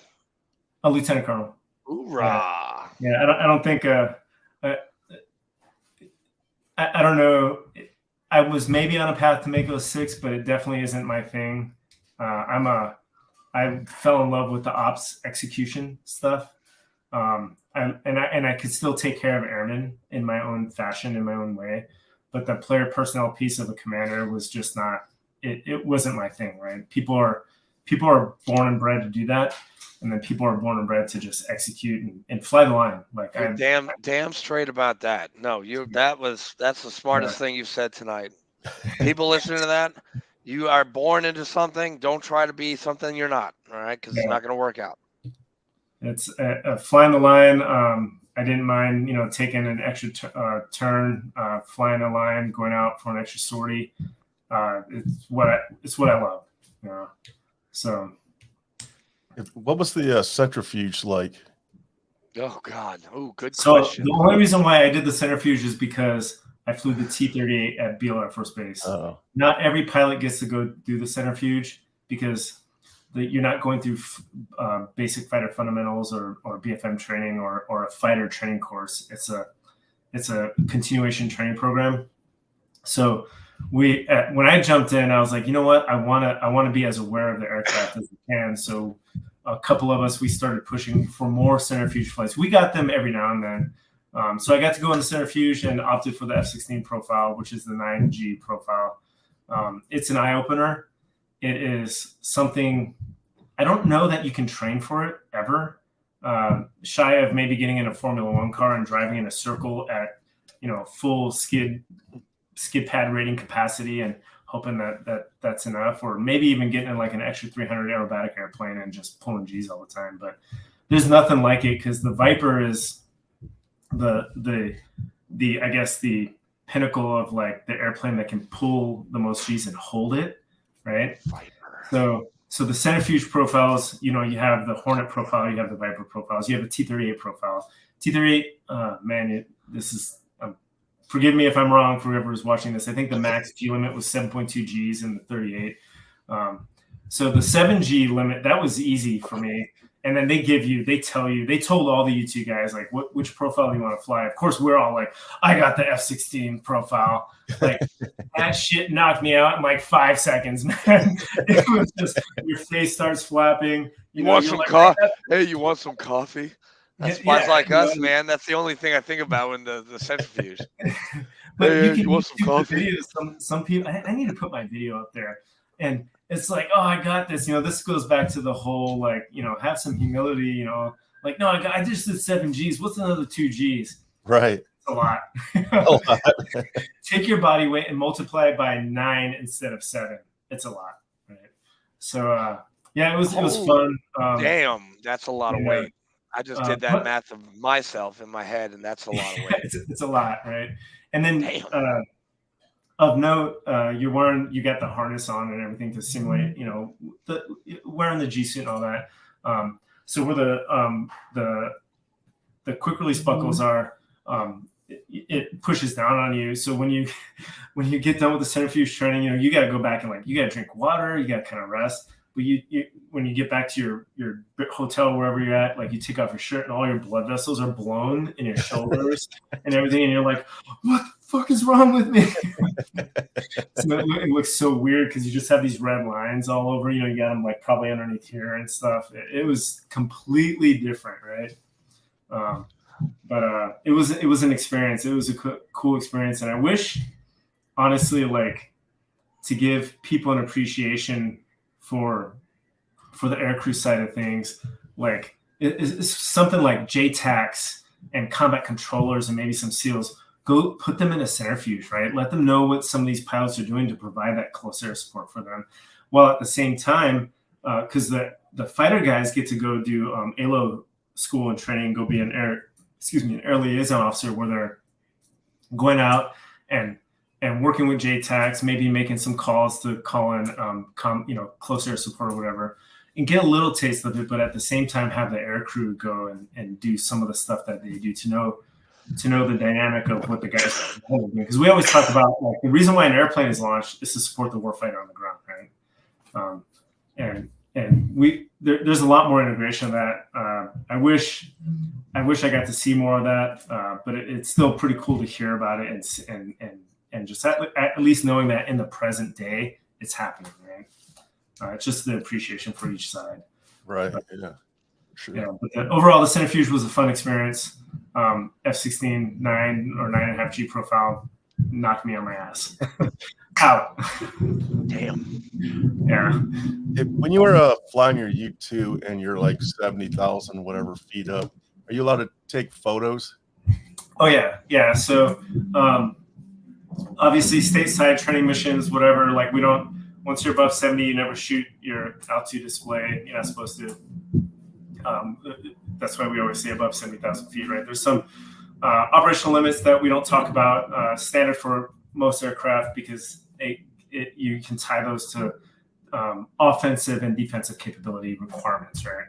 A lieutenant colonel. Hoorah! Yeah. I don't think. I don't know. I was maybe on a path to make 06, but it definitely isn't my thing. I fell in love with the ops execution stuff. And I could still take care of airmen in my own fashion, in my own way, but the player personnel piece of a commander was just not. It wasn't my thing, right? People are born and bred to do that, and then people are born and bred to just execute and fly the line. Like damn straight about that. No, that's the smartest thing you've said tonight. People listening to that, you are born into something. Don't try to be something you're not. All right, because it's not going to work out. It's flying the line. I didn't mind, taking an extra turn, flying a line, going out for an extra sortie. It's what I love. So, what was the centrifuge like? Oh God! Oh, good question. The only reason why I did the centrifuge is because I flew the T-38 at Beale Air Force Base. Not every pilot gets to go do the centrifuge because you're not going through basic fighter fundamentals or BFM training or a fighter training course. It's a continuation training program. So when I jumped in, I was like, you know what? I want to be as aware of the aircraft as I can. So a couple of us, we started pushing for more centrifuge flights. We got them every now and then. So I got to go in the centrifuge and opted for the F-16 profile, which is the 9G profile. It's an eye-opener. It is something I don't know that you can train for it ever. Shy of maybe getting in a Formula One car and driving in a circle at full skid pad rating capacity and hoping that's enough, or maybe even getting in like an extra 300 aerobatic airplane and just pulling G's all the time. But there's nothing like it, because the Viper is the I guess the pinnacle of like the airplane that can pull the most G's and hold it, right? Viper. So the centrifuge profiles, you know, you have the Hornet profile, you have the Viper profiles, you have the T-38 profile. T-38, man, this is, forgive me if I'm wrong for whoever's watching this. I think the max G limit was 7.2 Gs in the 38. So the 7G limit, that was easy for me. And then they told all the U2 guys, like, which profile do you want to fly? Of course, we're all like, I got the F-16 profile. Like, that shit knocked me out in like 5 seconds, man. It was just, your face starts flapping. You want some coffee? Hey, you want some coffee? That's spots like us, man. That's the only thing I think about when the centrifuge. But hey, you want some coffee? Some people, I need to put my video up there. And it's like, oh, I got this. You know, this goes back to the whole, like, you know, have some humility, you know. Like, no, I just did 7 Gs. What's another 2 Gs? Right. It's a lot. Take your body weight and multiply it by 9 instead of 7. It's a lot. Right. So, yeah, it was fun. Damn, that's a lot of weight. I just did that math of myself in my head, and that's a lot of weight. It's a lot, right? And then of note, you got the harness on and everything to simulate, you know, wearing the G suit and all that. So where the quick release buckles are, it pushes down on you. So when you get done with the centrifuge training, you know, you got to go back and, like, you got to drink water, you got to kind of rest. But when you get back to your hotel, wherever you're at, like, you take off your shirt and all your blood vessels are blown in your shoulders and everything. And you're like, what the fuck is wrong with me? So it looks so weird because you just have these red lines all over. You know, you got them like probably underneath here and stuff. It was completely different, right? But it was an experience. It was a cool experience. And I wish, honestly, like, to give people an appreciation for the aircrew side of things, like it's something like JTACs and combat controllers and maybe some SEALs, go put them in a centrifuge, right? Let them know what some of these pilots are doing to provide that close air support for them. While at the same time, because the fighter guys get to go do ALO school and training, go be an air liaison officer, where they're going out and working with JTACs, maybe making some calls to call in, close air support or whatever, and get a little taste of it, but at the same time have the air crew go and do some of the stuff that they do to know the dynamic of what the guys are doing. Because we always talk about, like, the reason why an airplane is launched is to support the warfighter on the ground, right? And there's a lot more integration of that. I wish I got to see more of that, but it's still pretty cool to hear about it and just at least knowing that in the present day it's happening, right? It's just the appreciation for each side. Right. Yeah. Sure. Yeah. But overall, the centrifuge was a fun experience. F-16 9 or 9.5 G profile knocked me on my ass. Out. Damn. Yeah. When you were flying your U-2 and you're like 70,000 whatever feet up, are you allowed to take photos? Oh yeah. Yeah. So obviously stateside training missions, whatever, like, we don't, once you're above 70, you never shoot your altitude display. You're not supposed to. That's why we always say above 70,000 feet, right? There's some operational limits that we don't talk about, standard for most aircraft, because you can tie those to offensive and defensive capability requirements, right?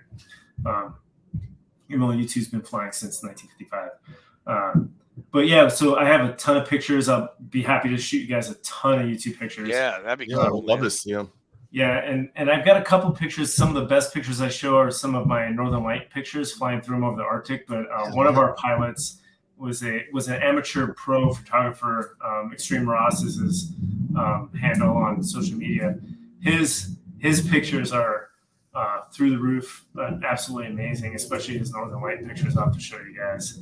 Even though U2's been flying since 1955. But yeah, so I have a ton of pictures. I'll be happy to shoot you guys a ton of YouTube pictures. Yeah, that'd be cool. I would love to see them. Yeah, and I've got a couple pictures. Some of the best pictures I show are some of my Northern Light pictures flying through them over the Arctic. But one of our pilots was an amateur pro photographer. Extreme Ross is his handle on social media. His pictures are through the roof, absolutely amazing, especially his Northern Light pictures. I'll have to show you guys.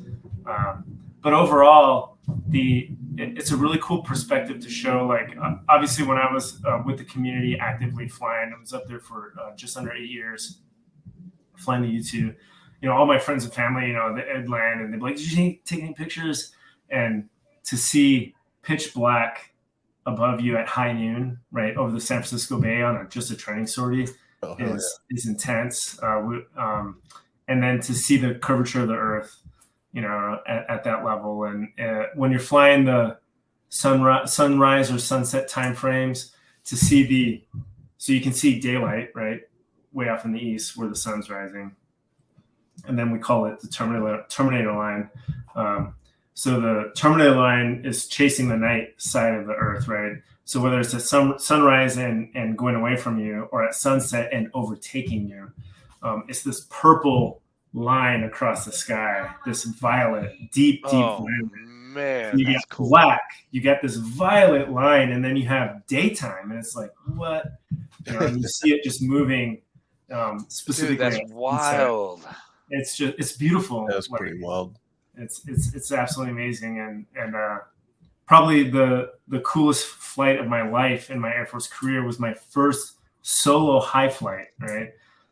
But overall, it's a really cool perspective to show. Like, obviously, when I was with the community actively flying, I was up there for just under 8 years, flying the U2. You know, all my friends and family, you know, they'd land and they'd be like, "Did you take any pictures?" And to see pitch black above you at high noon, right over the San Francisco Bay on just a training sortie, is intense. and then to see the curvature of the Earth, at that level. And when you're flying the sunrise or sunset time frames, to see so you can see daylight, right, way off in the east where the sun's rising. And then we call it the terminator line. So the terminator line is chasing the night side of the Earth, right? So whether it's at sunrise and going away from you, or at sunset and overtaking you, it's this purple line across the sky, this violet, deep violet. Man, you that's get cool. black, you get this violet line, and then you have daytime, and it's like, what? And you see it just moving. Specifically, dude, that's wild. It's beautiful. That's pretty wild. It's absolutely amazing, and probably the coolest flight of my life in my Air Force career was my first solo high flight, right,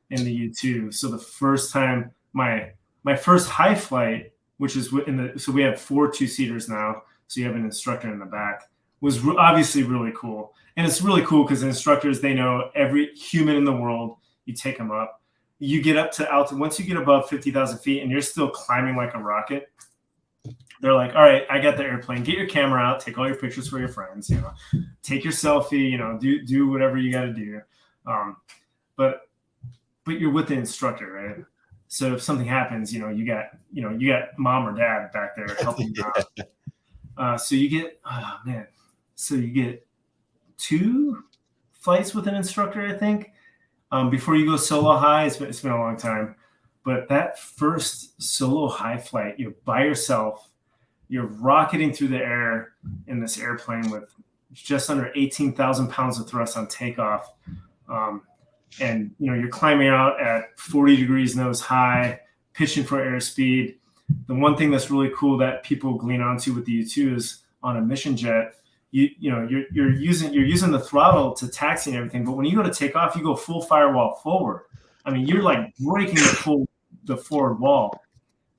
in the U-2. So the first time, my first high flight, which is so we have 4 2-seaters now, so you have an instructor in the back, was obviously really cool. And it's really cool because the instructors, they know every human in the world. You take them up. You get up to altitude. Once you get above 50,000 feet and you're still climbing like a rocket, they're like, all right, I got the airplane. Get your camera out. Take all your pictures for your friends. Take your selfie. Do whatever you got to do. But you're with the instructor, right? So if something happens, you got mom or dad back there helping you out. So you get, So you get 2 flights with an instructor, I think. Before you go solo high, it's been a long time, but that first solo high flight, you're by yourself, you're rocketing through the air in this airplane with just under 18,000 pounds of thrust on takeoff. And, you're climbing out at 40 degrees nose high, pitching for airspeed. The one thing that's really cool that people glean onto with the U-2 is on a mission jet, you're using the throttle to taxi and everything, but when you go to take off, you go full firewall forward. I mean, you're like breaking the forward wall.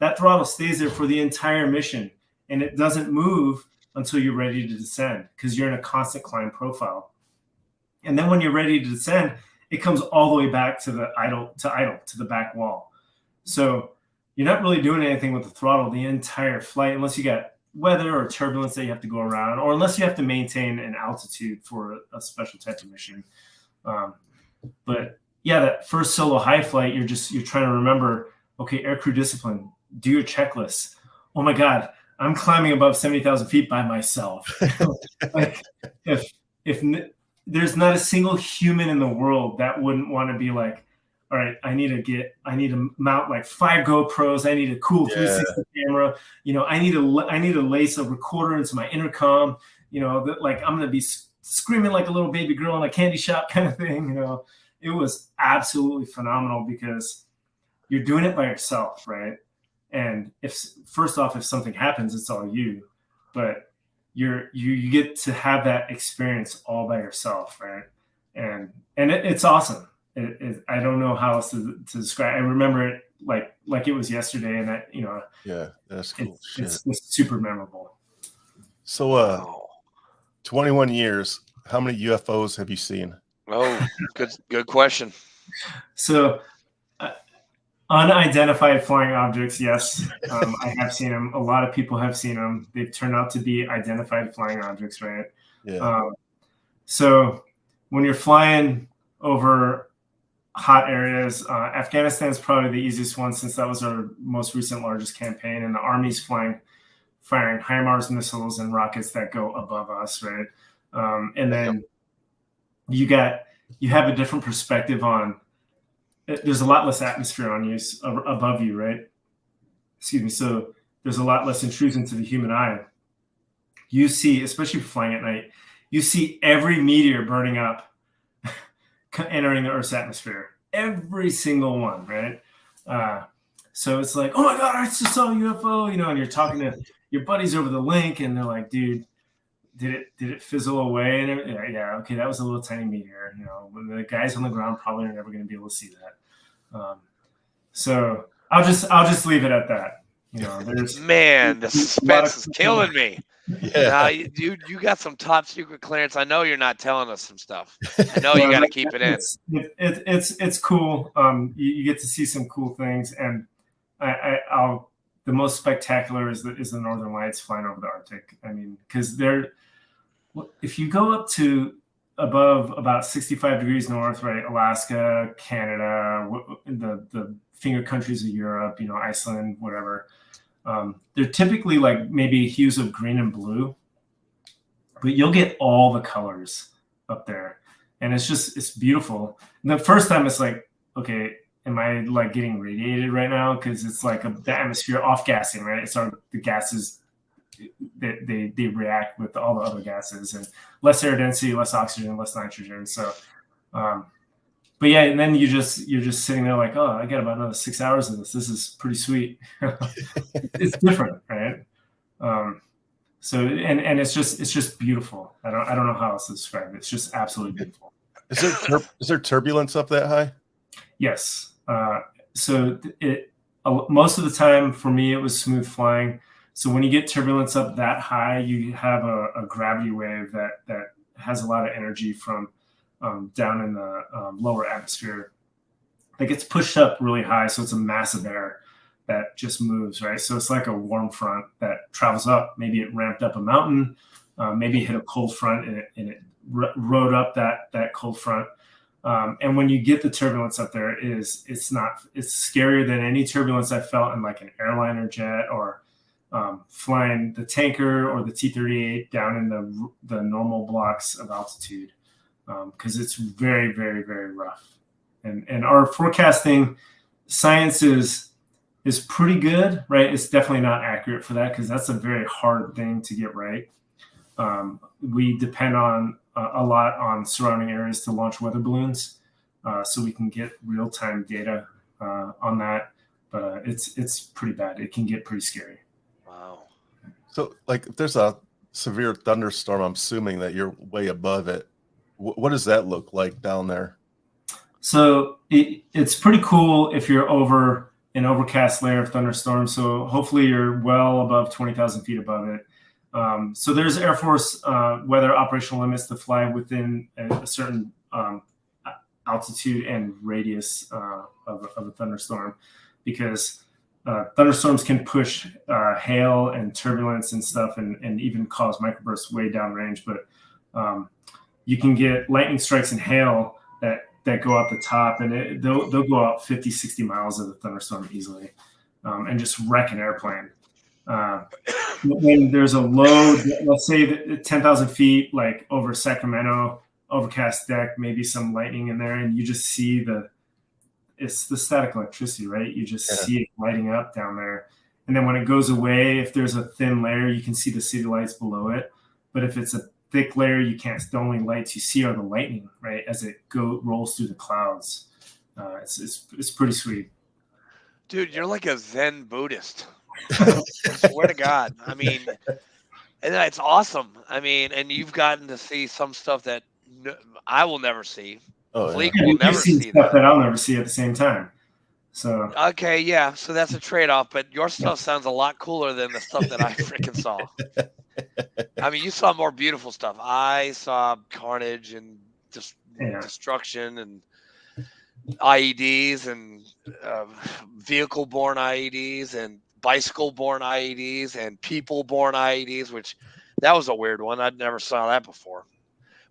That throttle stays there for the entire mission, and it doesn't move until you're ready to descend because you're in a constant climb profile. And then when you're ready to descend, it comes all the way back to the idle to the back wall. So you're not really doing anything with the throttle the entire flight, unless you got weather or turbulence that you have to go around, or unless you have to maintain an altitude for a special type of mission. But yeah, that first solo high flight, you're trying to remember, okay, aircrew discipline, do your checklists. Oh my God, I'm climbing above 70,000 feet by myself. Like if there's not a single human in the world that wouldn't want to be like, all right, I need to mount like 5 GoPros. I need a cool 360 camera. I need to lace a recorder into my intercom. Like I'm going to be screaming like a little baby girl in a candy shop kind of thing. It was absolutely phenomenal because you're doing it by yourself, right? And if something happens, it's all you. But you get to have that experience all by yourself, right? And it's awesome. I don't know how else to describe. I remember it like it was yesterday, and that Yeah, that's cool. It's super memorable. So, 21 years. How many UFOs have you seen? Oh, good question. So, unidentified flying objects, yes, I have seen them. A lot of people have seen them. They've turned out to be identified flying objects, right? Yeah. So when you're flying over hot areas, Afghanistan is probably the easiest one since that was our most recent largest campaign, and the Army's firing HIMARS missiles and rockets that go above us, right? And then you have a different perspective on. There's a lot less atmosphere on you above you, right? Excuse me. So there's a lot less intrusion to the human eye. You see, especially flying at night, you see every meteor burning up, entering the Earth's atmosphere. Every single one, right? So it's like, oh my God, I just saw a UFO, and you're talking to your buddies over the link, and they're like, dude, did it fizzle away? And yeah, okay, that was a little tiny meteor. When the guys on the ground probably are never going to be able to see that. So I'll just leave it at that. There's Man, the suspense is killing me. Yeah. Now, you got some top secret clearance. I know you're not telling us some stuff. I know you got to keep it in. It's cool. You get to see some cool things, and I'll the most spectacular is the Northern Lights flying over the Arctic. I mean, because if you go up to above about 65 degrees north, right, Alaska, Canada, the finger countries of Europe, Iceland, whatever, they're typically like maybe hues of green and blue, but you'll get all the colors up there, and it's beautiful. And the first time it's like, okay, am I like getting radiated right now? Because it's like the atmosphere off gassing, right? It's the gases they react with all the other gases, and less air density, less oxygen, less nitrogen. So, but yeah, and then you're just sitting there like, oh, I got about another 6 hours of this. This is pretty sweet. It's different, right? So and it's just beautiful. I don't know how else to describe it. It's just absolutely beautiful. Is there turbulence up that high? Yes. So most of the time for me it was smooth flying. So when you get turbulence up that high, you have a gravity wave that has a lot of energy from down in the lower atmosphere that gets pushed up really high. So it's a mass of air that just moves, right? So it's like a warm front that travels up. Maybe it ramped up a mountain, maybe it hit a cold front and it rode up that cold front. And when you get the turbulence up there, it's scarier than any turbulence I felt in like an airliner jet or flying the tanker or the T-38 down in the normal blocks of altitude, because it's very, very, very rough. And our forecasting science is pretty good, right? It's definitely not accurate for that because that's a very hard thing to get right. We depend on a lot on surrounding areas to launch weather balloons, so we can get real-time data on that. But it's pretty bad. It can get pretty scary. Wow. So, like, if there's a severe thunderstorm, I'm assuming that you're way above it. What does that look like down there? So it's pretty cool if you're over an overcast layer of thunderstorm. So hopefully you're well above 20,000 feet above it. So there's Air Force weather operational limits to fly within a certain altitude and radius of a thunderstorm, because thunderstorms can push hail and turbulence and stuff and even cause microbursts way downrange. But you can get lightning strikes and hail that go out the top, and they'll go out 50, 60 miles of the thunderstorm easily, and just wreck an airplane. When there's a low, let's say 10,000 feet, like over Sacramento, overcast deck, maybe some lightning in there, and you just see it's the static electricity, right? You just see it lighting up down there. And then when it goes away, if there's a thin layer, you can see the city lights below it. But if it's a thick layer, you can't. The only lights you see are the lightning, right? As it rolls through the clouds. It's pretty sweet. Dude, you're like a Zen Buddhist. I swear to God. I mean, and it's awesome. I mean, and you've gotten to see some stuff that I will never see. Oh, Fleek Yeah, will you've never seen see stuff that. that I'll never see at the same time. So Okay, yeah. So that's a trade-off, but your stuff sounds a lot cooler than the stuff that I freaking saw. I mean, you saw more beautiful stuff. I saw carnage and just destruction and IEDs and vehicle-borne IEDs and bicycle-borne IEDs and people-borne IEDs, which that was a weird one. I'd never saw that before.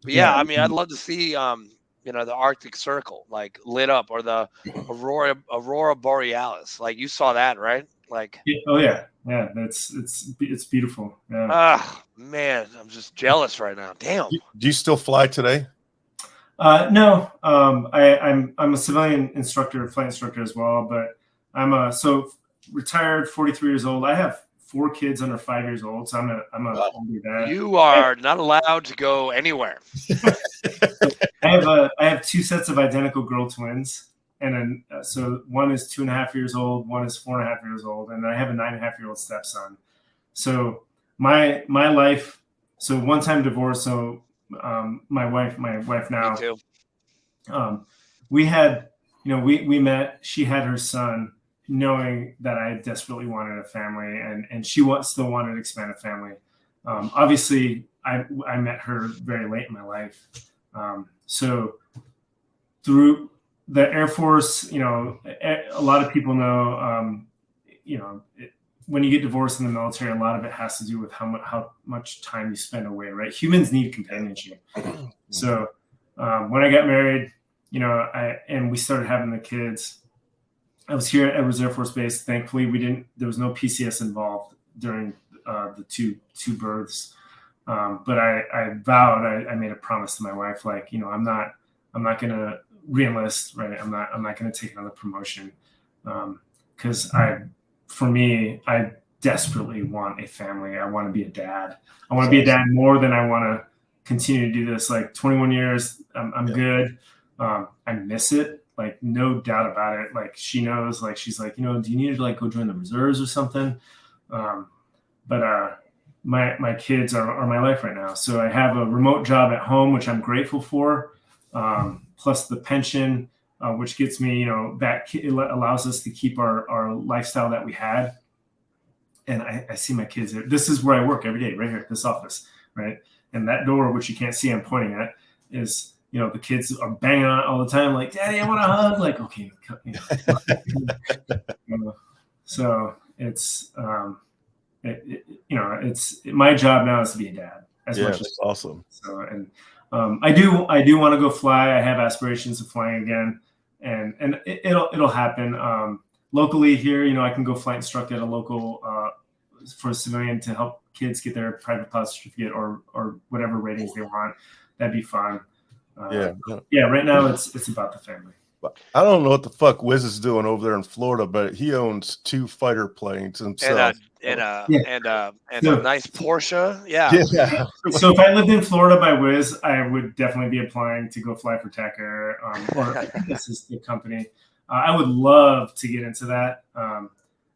But yeah, I mean, I'd love to see the Arctic Circle like lit up, or the Aurora Borealis. Like you saw that, right? Like it's beautiful. Yeah. Ah, man, I'm just jealous right now. Damn. Do you still fly today? No, I'm a civilian instructor, flight instructor as well, but I'm retired, 43 years old. I have 4 kids under 5 years old, so I'm a older dad. You are not allowed to go anywhere. I have 2 sets of identical girl twins, and then so one is 2.5 years old, one is 4.5 years old, and I have a 9.5-year-old stepson. So my life, so one-time divorce. So my wife now. Me too. We had, we met. She had her son, knowing that I desperately wanted a family, and she still wanted to expand a family. Obviously, I met her very late in my life. So through the Air Force, you know, a lot of people know, you know, when you get divorced in the military, a lot of it has to do with how much time you spend away, right? Humans need companionship. So when I got married, you know, and we started having the kids, I was here at Edwards Air Force Base. Thankfully, there was no PCS involved during the two births. But I vowed, I made a promise to my wife, like, you know, I'm not going to reenlist, right? I'm not going to take another promotion. Cause for me, I desperately want a family. I want to be a dad. I want to be a dad more than I want to continue to do this. Like 21 years, I'm good. I miss it. Like, no doubt about it. Like, she knows, like, she's like, you know, do you need to like go join the reserves or something? But my kids are my life right now. So I have a remote job at home, which I'm grateful for. Plus the pension, which gets me, you know, it allows us to keep our lifestyle that we had. And I see my kids. This is where I work every day, right here at this office, right? And that door, which you can't see I'm pointing at, is, you know, the kids are banging on it all the time, like, Daddy, I want a hug. Like, okay. You know, so it's, you know, it's my job now is to be a dad. As much as that's awesome. So, and I do want to go fly. I have aspirations of flying again, and it'll happen. Locally here, you know, I can go flight instruct at a local for a civilian to help kids get their private pilot certificate or whatever ratings they want. That'd be fun. Yeah. Right now it's about the family. I don't know what the fuck Wiz is doing over there in Florida, but he owns 2 fighter planes himself. And a nice Porsche. Yeah. So if I lived in Florida by Wiz, I would definitely be applying to go fly for Tech Air, or this is the company. I would love to get into that.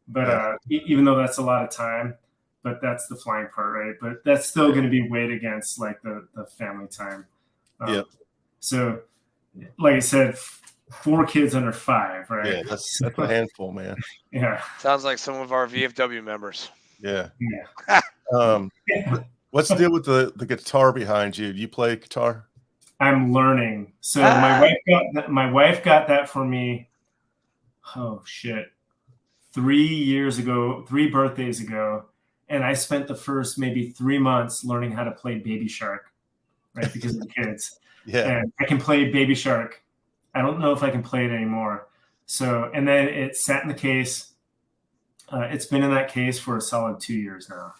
But even though that's a lot of time, but that's the flying part, right? But that's still going to be weighed against like the family time. So like I said, 4 kids under 5, right? Yeah, that's a handful, man. Yeah. Sounds like some of our VFW members. Yeah. What's the deal with the guitar behind you? Do you play guitar? I'm learning. So my wife got that for me. Oh shit. 3 birthdays ago. And I spent the first maybe 3 months learning how to play Baby Shark, right? Because of the kids. And I can play Baby Shark. I don't know if I can play it anymore. So, and then it sat in the case. It's been in that case for a solid 2 years now.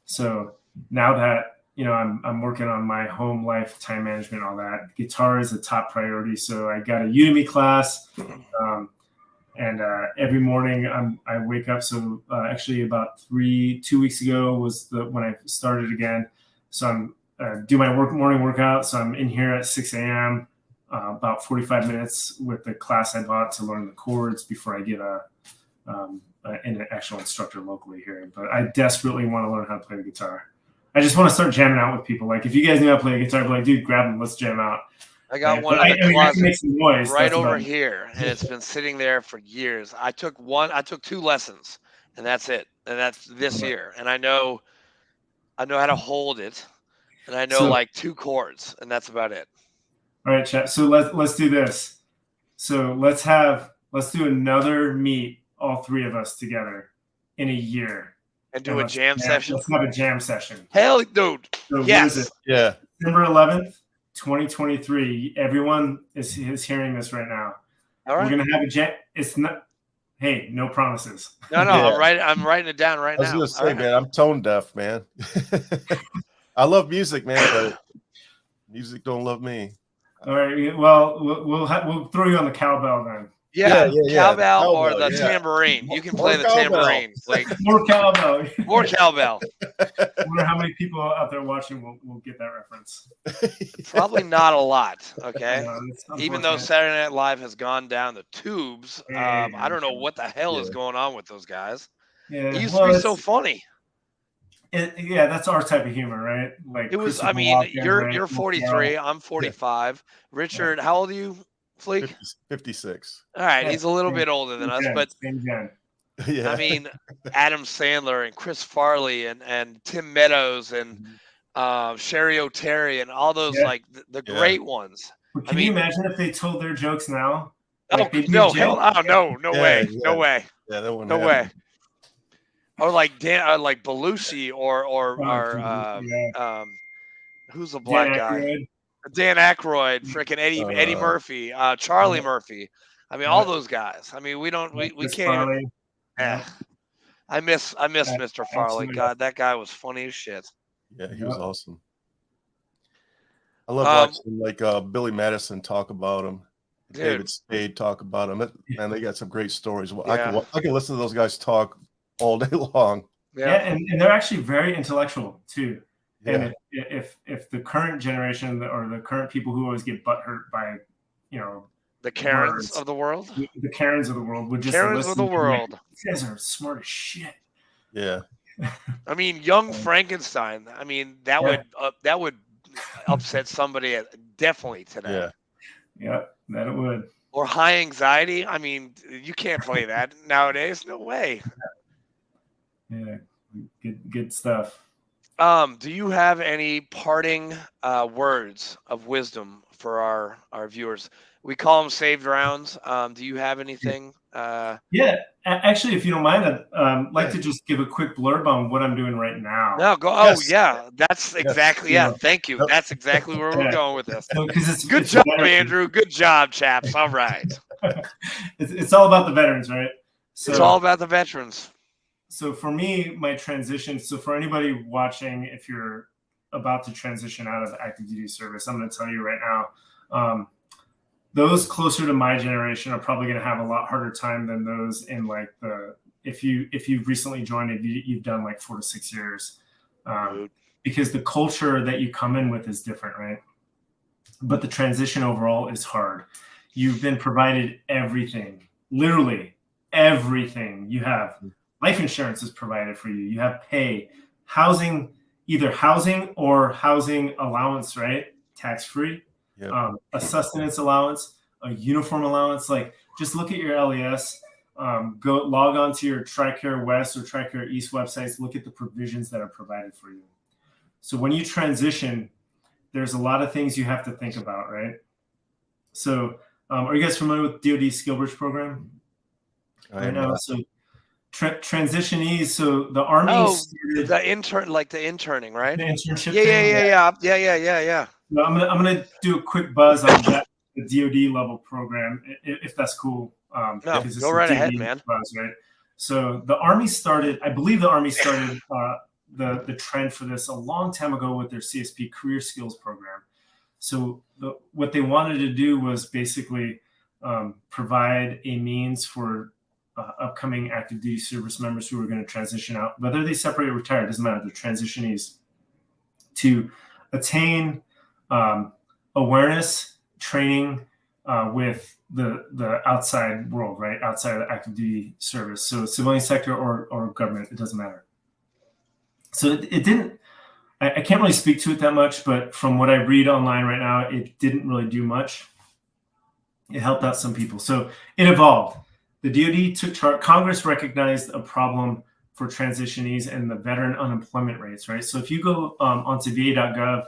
So now that, you know, I'm working on my home life, time management, all that. Guitar is a top priority. So I got a Udemy class, and every morning I wake up. So actually about 2 weeks ago was when I started again. So I'm do my morning workout. So I'm in here at 6 a.m. About 45 minutes with the class I bought to learn the chords before I get an actual instructor locally here. But I desperately want to learn how to play the guitar. I just want to start jamming out with people. Like, if you guys know how to play a guitar, be like, dude, grab them, let's jam out. I got one in the closet right over here, and it's been sitting there for years. I took 2 lessons, and that's it. And that's this year. And I know how to hold it, and I know like 2 chords, and that's about it. All right, chat. So let's do this. So let's do another meet, all 3 of us together, in a year. And do a jam session? Let's have a jam session. Hell, dude. So yes. Yeah. December 11th, 2023. Everyone is hearing this right now. All right. We're going to have a jam. It's not, hey, no promises. No. Yeah. I'm writing it down right now. I was going to say, man, I'm tone deaf, man. I love music, man, but music don't love me. All right. Well, we'll throw you on the cowbell then. Yeah. Cowbell or the tambourine. You can play the tambourine. Like more cowbell. More cowbell. I wonder how many people out there watching will get that reference. Probably not a lot. Okay. Even though Saturday Night Live has gone down the tubes, I don't know what the hell is going on with those guys. Yeah. It used to be so funny. That's our type of humor, right? Like it was. I mean, you're 43. I'm 45. Richard, how old are you, Fleek? 56. All right, he's a little bit older than us, but Yeah. I mean, Adam Sandler and Chris Farley and Tim Meadows and Sherry O'Terry and all those Yeah. like the great ones. But I can you mean, imagine if they told their jokes now? oh Like they'd be in no, jail. hell, oh no, no Yeah, way, yeah. no way, Yeah, that wouldn't no happen. way. Or like like Belushi or Yeah. who's the Dan black guy? Aykroyd. Dan Aykroyd, freaking Eddie Murphy, Charlie Yeah. Murphy. I mean, Yeah. all those guys. I mean, we Chris can't even. Farley. Eh, I miss Mr. Farley. Absolutely. God, that guy was funny as shit. Yeah, he was Yep. awesome. I love watching like Billy Madison talk about him, dude. David Spade talk about him. Man, they got some great stories. Well, Yeah. I can listen to those guys talk all day long. Yeah, and they're actually very intellectual too. Yeah. And if the current generation or the current people who always get butthurt by, you know, the Karens words, of the world, the Karens of the world would just Karens listen of the to them, world. like, these guys are smart as shit. Yeah. I mean, Young Frankenstein. I mean, that would upset somebody definitely today. Yeah, that it would. Or High Anxiety. I mean, you can't play that nowadays. No way. Yeah, good stuff. Do you have any parting words of wisdom for our viewers? We call them saved rounds. Do you have anything? Yeah, actually, if you don't mind, I'd like to just give a quick blurb on what I'm doing right now. No, go. Yes. Oh, yeah, that's exactly. Yeah, thank you. That's exactly where we're going with this. So, it's Good job, Andrew. Good job, chaps. All right. It's all about the veterans, right? So, it's all about the veterans. So for me, my transition. So for anybody watching, if you're about to transition out of active duty service, I'm going to tell you right now, those closer to my generation are probably going to have a lot harder time than those in like if you've recently joined and you've done like 4 to 6 years, because the culture that you come in with is different, right? But the transition overall is hard. You've been provided everything, literally everything. You have life insurance is provided for you. You have pay, housing, either housing or housing allowance, right? Tax-free. Yep. A sustenance allowance, a uniform allowance. Like, just look at your LES. Go log on to your TRICARE West or TRICARE East websites. Look at the provisions that are provided for you. So when you transition, there's a lot of things you have to think about, right? So are you guys familiar with DoD Skill Bridge program? Right now, so transitionees. So the Army started the interning, right? The internship. Yeah. So I'm gonna do a quick buzz on that, the DoD level program, if that's cool. No, go right ahead, man. Buzz, right? So the Army started, I believe the Army started the trend for this a long time ago with their CSP Career Skills program. So what they wanted to do was basically provide a means for upcoming active duty service members who are going to transition out, whether they separate or retire, doesn't matter, they're transitionees, to attain awareness, training with the outside world, right? Outside of active duty service. So civilian sector or government, it doesn't matter. So it didn't, I can't really speak to it that much, but from what I read online right now, it didn't really do much. It helped out some people. So it evolved. The DoD took charge. Congress recognized a problem for transitionees and the veteran unemployment rates, right? So if you go onto va.gov,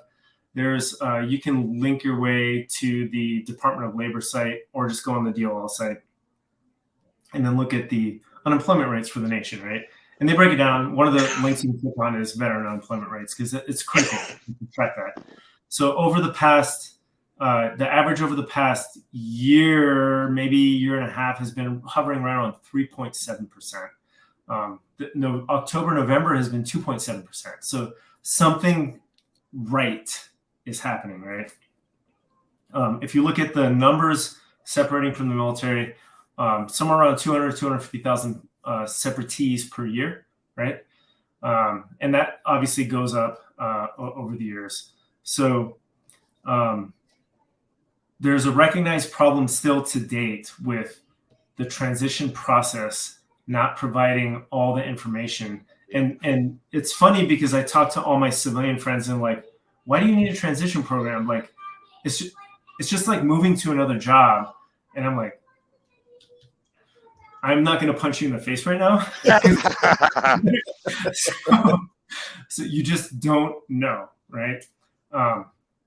there's you can link your way to the Department of Labor site or just go on the DOL site and then look at the unemployment rates for the nation, right? And they break it down. One of the links you can click on is veteran unemployment rates because it's critical to track that. So over the past, the average over the past year, maybe year and a half, has been hovering right around 3.7%. October, November has been 2.7%. So something right is happening, right? If you look at the numbers separating from the military, somewhere around 200, 250,000 separatees per year, right? And that obviously goes up over the years. So there's a recognized problem still to date with the transition process not providing all the information. And it's funny because I talk to all my civilian friends and like, why do you need a transition program? Like, it's just like moving to another job. And I'm like, I'm not going to punch you in the face right now. So you just don't know, right?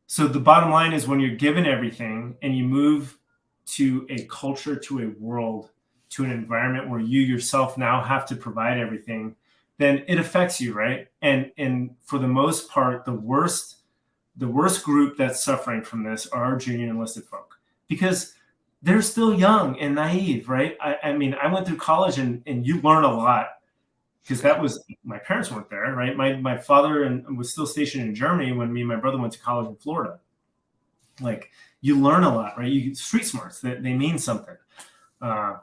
So the bottom line is when you're given everything and you move to a culture, to a world, to an environment where you yourself now have to provide everything, then it affects you, right? And for the most part, the worst group that's suffering from this are our junior enlisted folk, because they're still young and naive, right? I mean, I went through college and you learn a lot, because that was, my parents weren't there, right? My father was still stationed in Germany when me and my brother went to college in Florida. Like, you learn a lot, right? You street smarts, they mean something. The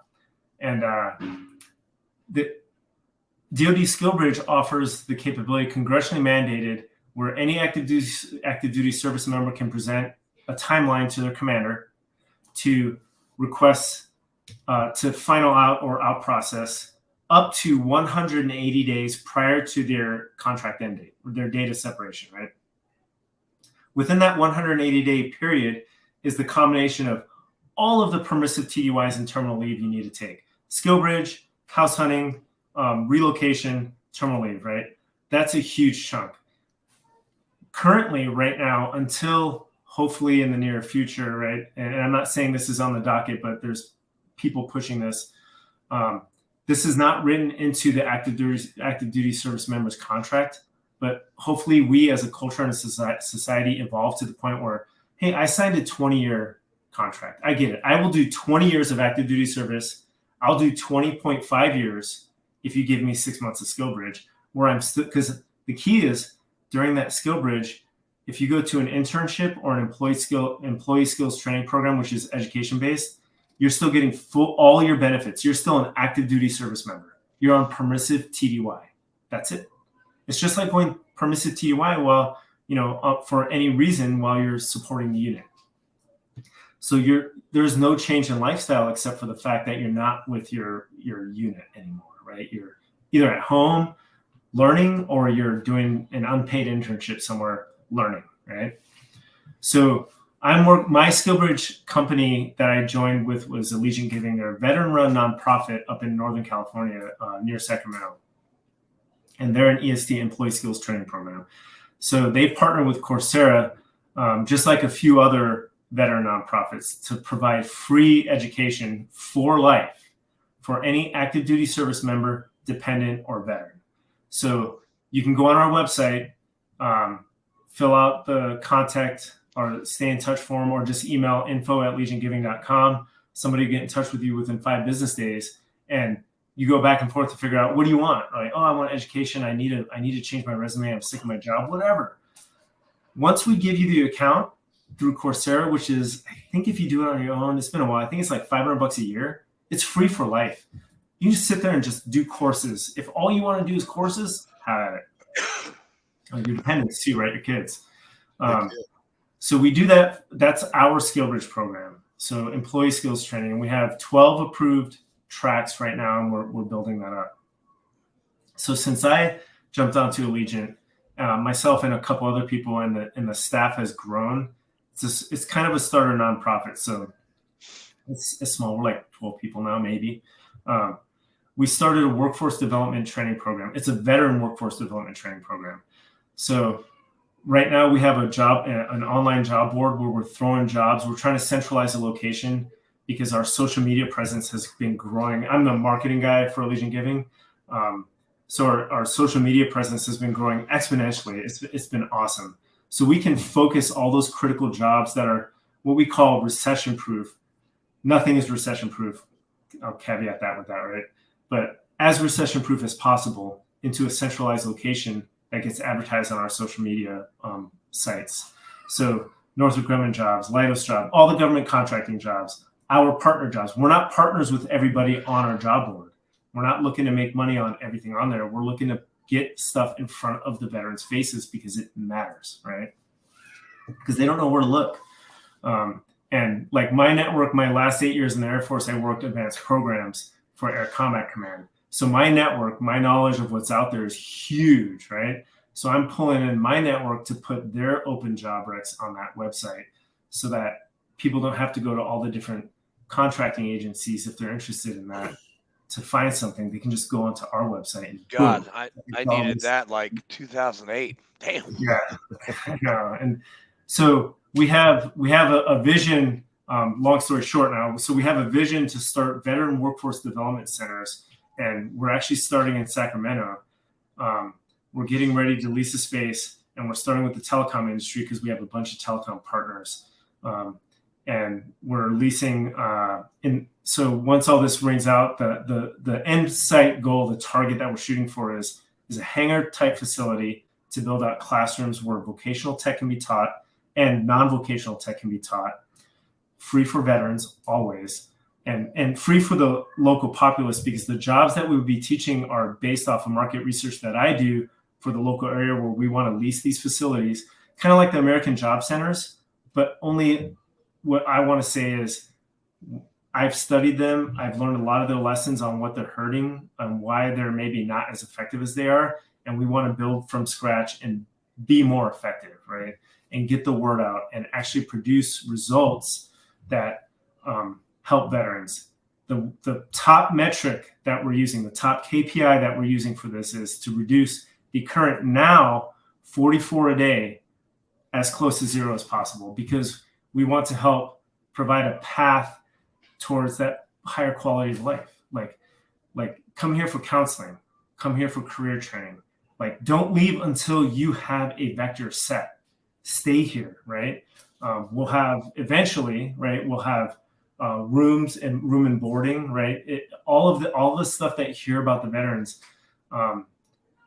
DoD Skill Bridge offers the capability, congressionally mandated, where any active duty service member can present a timeline to their commander to request to final out or out process up to 180 days prior to their contract end date, or their date of separation, right? Within that 180-day period is the combination of all of the permissive TDYs and terminal leave you need to take. Skill Bridge, house hunting, relocation, terminal leave, right? That's a huge chunk. Currently, right now, until hopefully in the near future, right? And I'm not saying this is on the docket, but there's people pushing this. This is not written into the active duty service members contract, but hopefully we as a culture and a society evolve to the point where, hey, I signed a 20-year contract. I get it. I will do 20 years of active duty service. I'll do 20.5 years if you give me 6 months of Skill Bridge, where I'm still, because the key is during that Skill Bridge, if you go to an internship or an employee skills training program, which is education based, you're still getting all your benefits. You're still an active duty service member. You're on permissive TDY. That's it. It's just like going permissive TDY while, for any reason while you're supporting the unit. So there's no change in lifestyle except for the fact that you're not with your unit anymore, right? You're either at home learning or you're doing an unpaid internship somewhere learning, right? So my Skill Bridge company that I joined with was Allegiant Giving. They're a veteran-run nonprofit up in Northern California, near Sacramento. And they're an EST, employee skills training program. So they've partnered with Coursera, just like a few other veteran nonprofits, to provide free education for life for any active duty service member, dependent, or veteran. So you can go on our website, fill out the contact or stay in touch form, or just email info@legionggiving.com. Somebody will get in touch with you within 5 business days, and you go back and forth to figure out, what do you want? Like, oh, I want education. I need to change my resume. I'm sick of my job, whatever. Once we give you the account through Coursera, which is, I think if you do it on your own, it's been a while. I think it's like $500 a year. It's free for life. You just sit there and just do courses. If all you want to do is courses, have at it. Your dependents too, right? Your kids. So we do that. That's our Skill Bridge program. So employee skills training. And we have 12 approved tracks right now, and we're building that up. So since I jumped onto Allegiant, myself and a couple other people and the staff has grown. It's kind of a starter nonprofit. So it's small. We're like 12 people now, maybe. We started a workforce development training program. It's a veteran workforce development training program. So right now we have an online job board where we're throwing jobs. We're trying to centralize a location because our social media presence has been growing. I'm the marketing guy for Allegiant Giving. So our social media presence has been growing exponentially. It's been awesome. So we can focus all those critical jobs that are what we call recession proof. Nothing is recession proof. I'll caveat that with that, right? But as recession proof as possible into a centralized location that gets advertised on our social media sites. So Northrop Grumman jobs, Leidos job, all the government contracting jobs, our partner jobs. We're not partners with everybody on our job board. We're not looking to make money on everything on there. We're looking to get stuff in front of the veterans' faces because it matters, right? Because they don't know where to look. And like my network, my last 8 years in the Air Force, I worked advanced programs for Air Combat Command. So my network, my knowledge of what's out there is huge, right? So I'm pulling in my network to put their open job recs on that website so that people don't have to go to all the different contracting agencies if they're interested in that. to find something, they can just go onto our website. And God, boom, I needed that like 2008. Damn. Yeah, yeah. And so we have a vision. Long story short, now, so we have a vision to start veteran workforce development centers, and we're actually starting in Sacramento. We're getting ready to lease a space, and we're starting with the telecom industry because we have a bunch of telecom partners, and we're leasing. So once all this rings out, the end site goal, the target that we're shooting for is a hangar type facility to build out classrooms where vocational tech can be taught and non-vocational tech can be taught, free for veterans always, and free for the local populace, because the jobs that we would be teaching are based off of market research that I do for the local area where we want to lease these facilities, kind of like the American Job Centers, but only what I want to say is I've studied them. I've learned a lot of their lessons on what they're hurting and why they're maybe not as effective as they are. And we want to build from scratch and be more effective, right? And get the word out and actually produce results that help veterans. The top metric that we're using, the top KPI that we're using for this is to reduce the current now 44 a day as close to zero as possible, because we want to help provide a path towards that higher quality of life. Like come here for counseling, come here for career training. Like, don't leave until you have a vector set. Stay here, right? We'll have eventually, right? We'll have rooms and room and boarding, right? All the stuff that you hear about the veterans,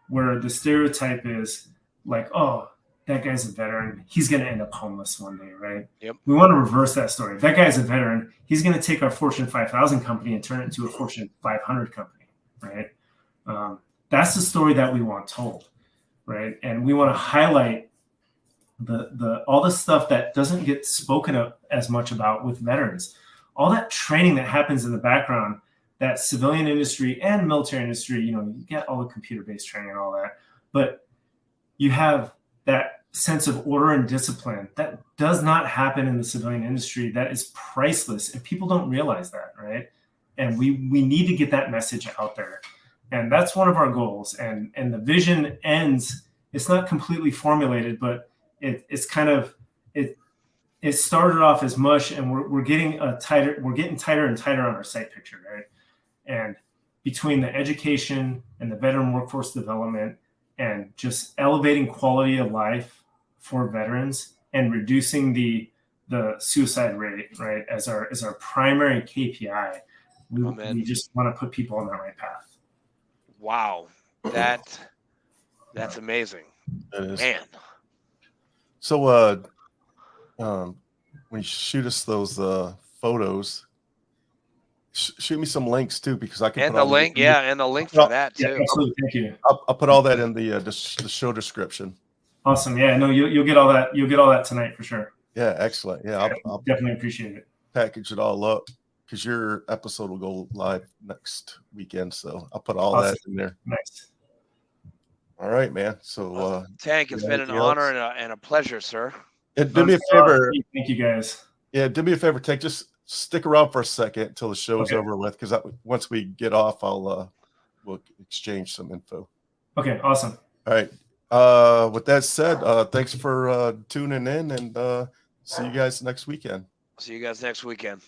where the stereotype is like, oh, that guy's a veteran, he's going to end up homeless one day, right? Yep. We want to reverse that story. That guy's a veteran. He's going to take our Fortune 5000 company and turn it into a Fortune 500 company, right? That's the story that we want told, right? And we want to highlight the all the stuff that doesn't get spoken of as much about with veterans. All that training that happens in the background, that civilian industry and military industry, you get all the computer-based training and all that, but you have that sense of order and discipline that does not happen in the civilian industry. That is priceless, and people don't realize that, right? And we need to get that message out there. And that's one of our goals. And the vision ends, it's not completely formulated, but it's kind of, it started off as mush, and we're getting tighter and tighter on our site picture, right? And between the education and the veteran workforce development and just elevating quality of life for veterans and reducing the suicide rate, right, as our primary KPI, we just want to put people on that right path. Wow, that's amazing, man. So, when you shoot us those photos, shoot me some links too, because I can. And the link, and the link for that too. Yeah, absolutely, thank you. I'll put all that in the show description. Awesome. Yeah, no, you'll get all that. You'll get all that tonight for sure. Yeah, excellent. Yeah, I'll definitely appreciate it. Package it all up, because your episode will go live next weekend, so I'll put all that in there. Nice. All right, man. So, Tank, it's been an honor and a pleasure, sir. Do me a favor. Thank you, guys. Yeah, do me a favor, Tank. Just stick around for a second until the show's over with, because once we get off, we'll exchange some info. Okay, awesome. All right. With that said, thanks for tuning in, and see you guys next weekend. See you guys next weekend.